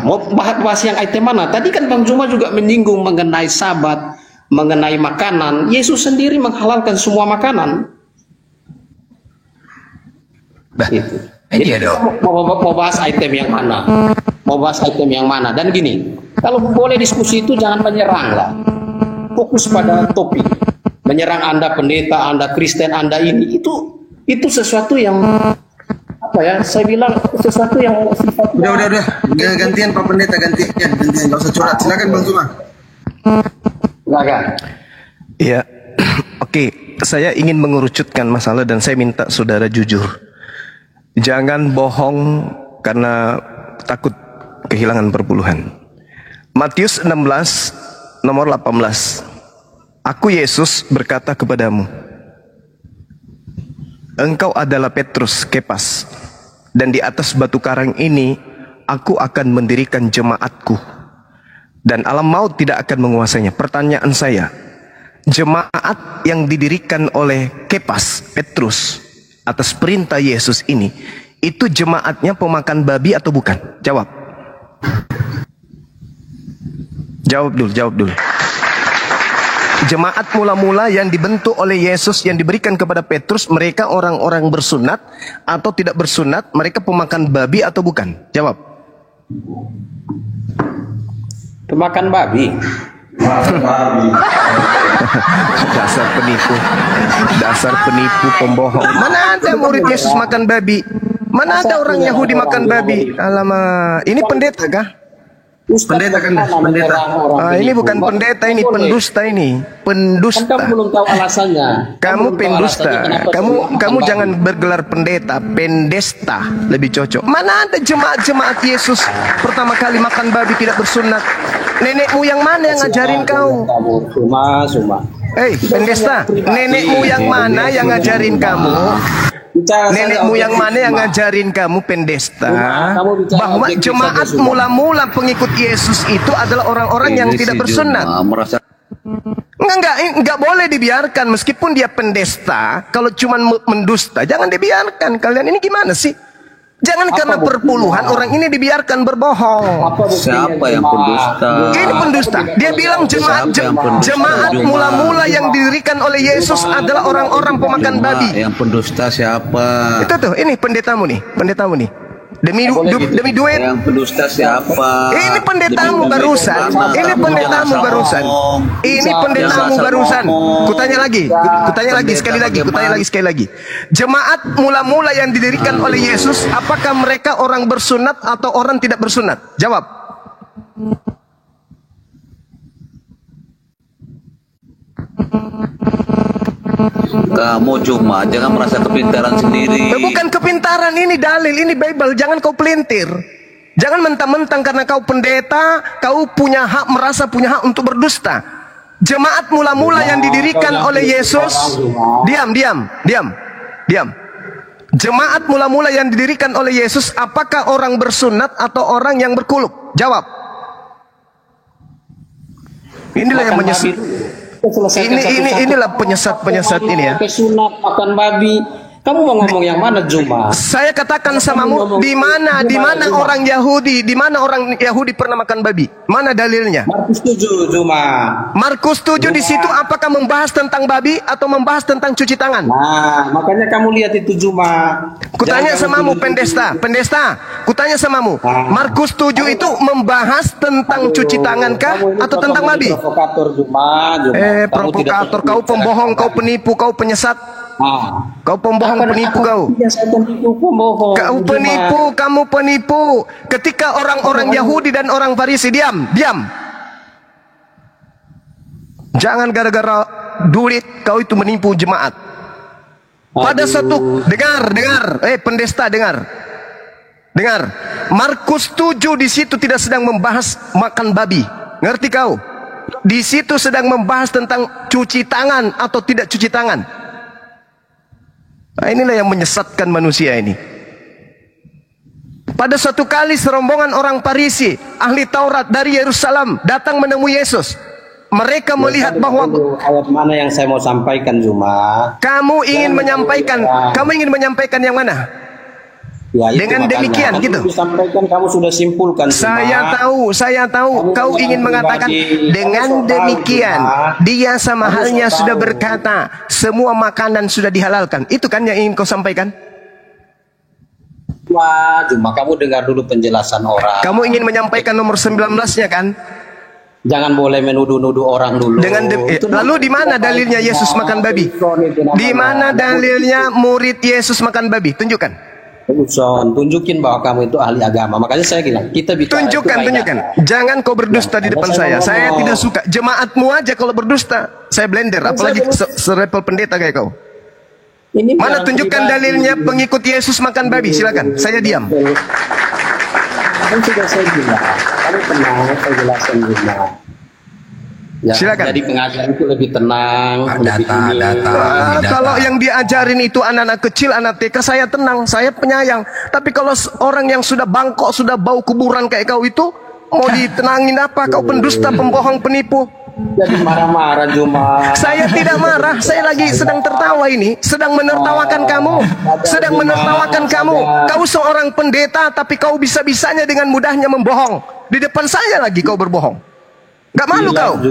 Mau bahas yang item mana? Tadi kan Bang Juma juga menyinggung mengenai Sabat, mengenai makanan. Yesus sendiri menghalalkan semua makanan. Bah, Itu. ini Jadi dia dong. mau bahas item yang mana? Mau bahas item yang mana? Dan gini, kalau boleh diskusi itu jangan menyerang lah. Fokus pada topik. Menyerang Anda pendeta, Anda Kristen, Anda ini itu sesuatu yang apa ya? Saya bilang sesuatu yang sifatnya. Udah. Gantian Pak Pendeta, gantian. Nggak usah curhat. Silakan Bang Zuma. Silakan. Ya, oke. Saya ingin mengerucutkan masalah dan saya minta saudara jujur. Jangan bohong karena takut kehilangan perpuluhan. Matius 16 nomor 18. Aku Yesus berkata kepadamu, engkau adalah Petrus, Kepas, dan di atas batu karang ini aku akan mendirikan jemaatku, dan alam maut tidak akan menguasainya. Pertanyaan saya, jemaat yang didirikan oleh Kepas, Petrus, atas perintah Yesus ini, itu jemaatnya pemakan babi atau bukan? Jawab. Jawab dulu. Jemaat mula-mula yang dibentuk oleh Yesus yang diberikan kepada Petrus, mereka orang-orang bersunat atau tidak bersunat, mereka pemakan babi atau bukan? Jawab. Pemakan babi. Dasar penipu, pembohong. Mana ada murid Yesus makan babi? Mana ada orang Yahudi makan babi? Alamak, ini pendeta kah? Pendeta kan, pendeta. Ini bukan pendeta, ini pendusta ini. Pendusta. Kan kamu belum tahu alasannya. Kamu belum tahu pendusta. alasannya kenapa Kamu sudah jangan makan bergelar pendeta, pendesta lebih cocok. Mana ada jemaat-jemaat Yesus pertama kali makan babi tidak bersunat? Nenekmu yang mana yang ngajarin kau? Suma. Hei, pendesta, nenekmu yang mana yang ngajarin kamu? Nenekmu yang mana yang ngajarin kamu, pendesta, bahwa jemaat mula-mula pengikut Yesus itu adalah orang-orang yang tidak bersunat? Enggak boleh dibiarkan meskipun dia pendesta. Kalau cuma mendusta jangan dibiarkan. Kalian ini gimana sih? Jangan karena perpuluhan orang ini dibiarkan berbohong. Siapa yang pendusta? Ini pendusta. Dia bilang jemaat mula-mula yang didirikan oleh Yesus adalah orang-orang pemakan babi. Yang pendusta siapa? Itu tuh, ini pendetamu nih. Demi duit. Yang pendusta siapa? Ini pendetamu barusan. Kutanya lagi sekali lagi. Jemaat mula-mula yang didirikan oleh Yesus, apakah mereka orang bersunat atau orang tidak bersunat? Jawab. Kamu cuma jangan merasa kepintaran sendiri. Bukan kepintaran, ini dalil, ini Bible. Jangan kau pelintir. Jangan mentang-mentang karena kau pendeta, kau merasa punya hak untuk berdusta. Jemaat mula-mula yang didirikan oleh Yesus, diam. Jemaat mula-mula yang didirikan oleh Yesus, apakah orang bersunat atau orang yang berkuluk? Jawab. Inilah yang menyesat. Inilah penyesat ini ya. Sunat makan babi. Kamu mau ngomong yang mana, Juma? Saya katakan samamu, di mana orang Yahudi pernah makan babi? Mana dalilnya? Markus 7, Juma. Markus 7 di situ apakah membahas tentang babi atau membahas tentang cuci tangan? Nah, makanya kamu lihat itu, Juma. Kutanya samamu, pendesta. Kutanya samamu, Markus 7 itu membahas tentang cuci tangan kah atau tentang babi? Provokator, Juma. Provokator, kau pembohong, kau penipu, kau penyesat. Kau pembohong, penipu kau. Saya penipu, pembohong. Kau penipu, kamu penipu. Ketika orang-orang Yahudi dan orang Farisi, diam. Jangan gara-gara duit kau itu menipu jemaat. Pada satu, dengar. Pendesta dengar. Markus 7 di situ tidak sedang membahas makan babi. Ngerti kau? Di situ sedang membahas tentang cuci tangan atau tidak cuci tangan. Nah, inilah yang menyesatkan manusia ini. Pada suatu kali serombongan orang Farisi, ahli Taurat dari Yerusalem datang menemui Yesus. Mereka melihat bahwa ayat mana yang saya mau sampaikan, Juma? Kamu ingin menyampaikan yang mana? Ya, dengan demikian gitu. Disampaikan, kamu sudah simpulkan. Saya tahu. Kau ingin mengatakan dengan demikian dia sama halnya sudah berkata semua makanan sudah dihalalkan. Itu kan yang ingin kau sampaikan? Wah, cuma kamu dengar dulu penjelasan orang. Kamu ingin menyampaikan nomor 19-nya kan? Jangan boleh menuduh-nuduh orang dulu. Lalu di mana dalilnya Yesus makan babi? Di mana dalilnya murid Yesus makan babi? Tunjukkan. Tunjukin bahwa kamu itu ahli agama. Makanya saya bilang kita bicara. Tunjukkan. Jangan kau berdusta di depan saya. Saya tidak suka. Jemaatmu aja kalau berdusta, saya blender. Apalagi serepel pendeta kayak kau. Mana tunjukkan dalilnya pengikut Yesus makan babi? Silakan. Saya diam. Kan sudah saya bilang. Kamu tenang, saya jelasin dulu. Ya, silakan. Jadi pengajar itu lebih tenang, data. Kalau yang diajarin itu anak-anak kecil, anak TK, saya tenang, saya penyayang. Tapi kalau orang yang sudah bangkok, sudah bau kuburan kayak kau itu, mau ditenangin apa? Kau pendusta, pembohong, penipu. Jadi marah-marah, Juma. Saya tidak marah, saya lagi sedang tertawa ini, sedang menertawakan kamu. Kau seorang pendeta, tapi kau bisa-bisanya dengan mudahnya membohong. Di depan saya lagi kau berbohong. Gak malu kau?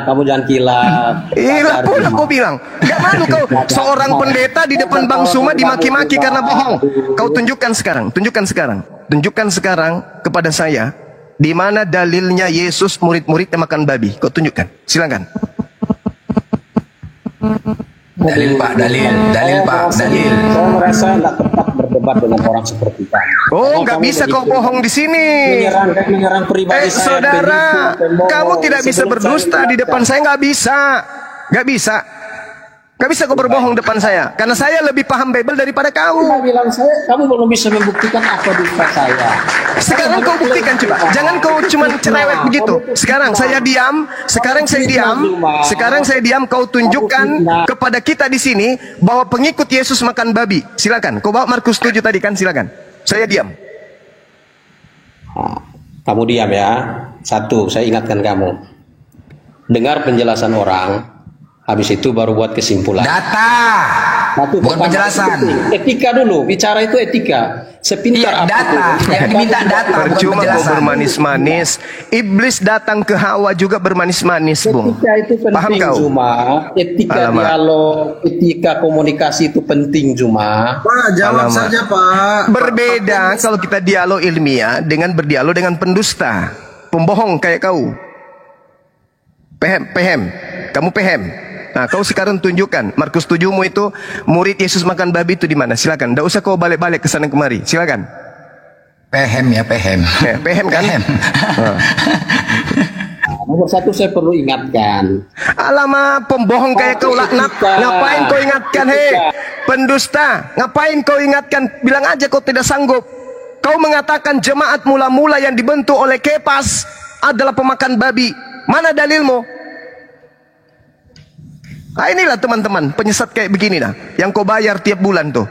Kamu jangan kilap. Iya pula kau bilang. Gak malu kau? Seorang pendeta di depan Bang Suma dimaki-maki karena bohong. Kau tunjukkan sekarang kepada saya. Di mana dalilnya Yesus murid-muridnya makan babi? Kau tunjukkan. Silakan. Dalil Pak. Saya merasa tidak tepat berdebat dengan orang seperti kamu. Oh, nggak bisa kau bohong di sini. Menyerang pribadi saya. Saudara, kamu tidak bisa berdusta di depan saya. Nggak bisa kau berbohong depan saya. Karena saya lebih paham Bible daripada kau. Kamu belum bisa membuktikan apa dusta saya. Sekarang kau buktikan coba. Jangan kau cuma cerewet begitu. Sekarang saya diam. Kau tunjukkan kepada kita di sini bahwa pengikut Yesus makan babi. Silakan. Kau bawa Markus 7 tadi kan? Silakan. Saya diam. Kamu diam ya. Satu, saya ingatkan kamu. Dengar penjelasan orang. Habis itu baru buat kesimpulan. Bukan penjelasan. Etika dulu, bicara itu etika. Sepintar data. Yang diminta data. Percuma kau bermanis-manis. Iblis datang ke Hawa juga bermanis-manis, Bung. Etika itu penting, paham kau? Juma. Etika dialog, etika komunikasi itu penting, Juma. Pak, jawab saja, Pak. Berbeda kalau kita dialog ilmiah dengan berdialog dengan pendusta, pembohong kayak kau. Paham? Kamu paham? Nah, kau sekarang tunjukkan Markus 7-mu itu murid Yesus makan babi itu di mana? Silakan. Tidak usah kau balik-balik ke sana kemari. Silakan. Paham kan? Nomor satu saya perlu ingatkan. Alamak, pembohong kayak kau laknat. Ngapain kau ingatkan? Pendusta. Ngapain kau ingatkan? Bilang aja kau tidak sanggup. Kau mengatakan jemaat mula-mula yang dibentuk oleh Kepas adalah pemakan babi. Mana dalilmu? Inilah teman-teman, penyesat kayak begini dah. Yang kau bayar tiap bulan tuh.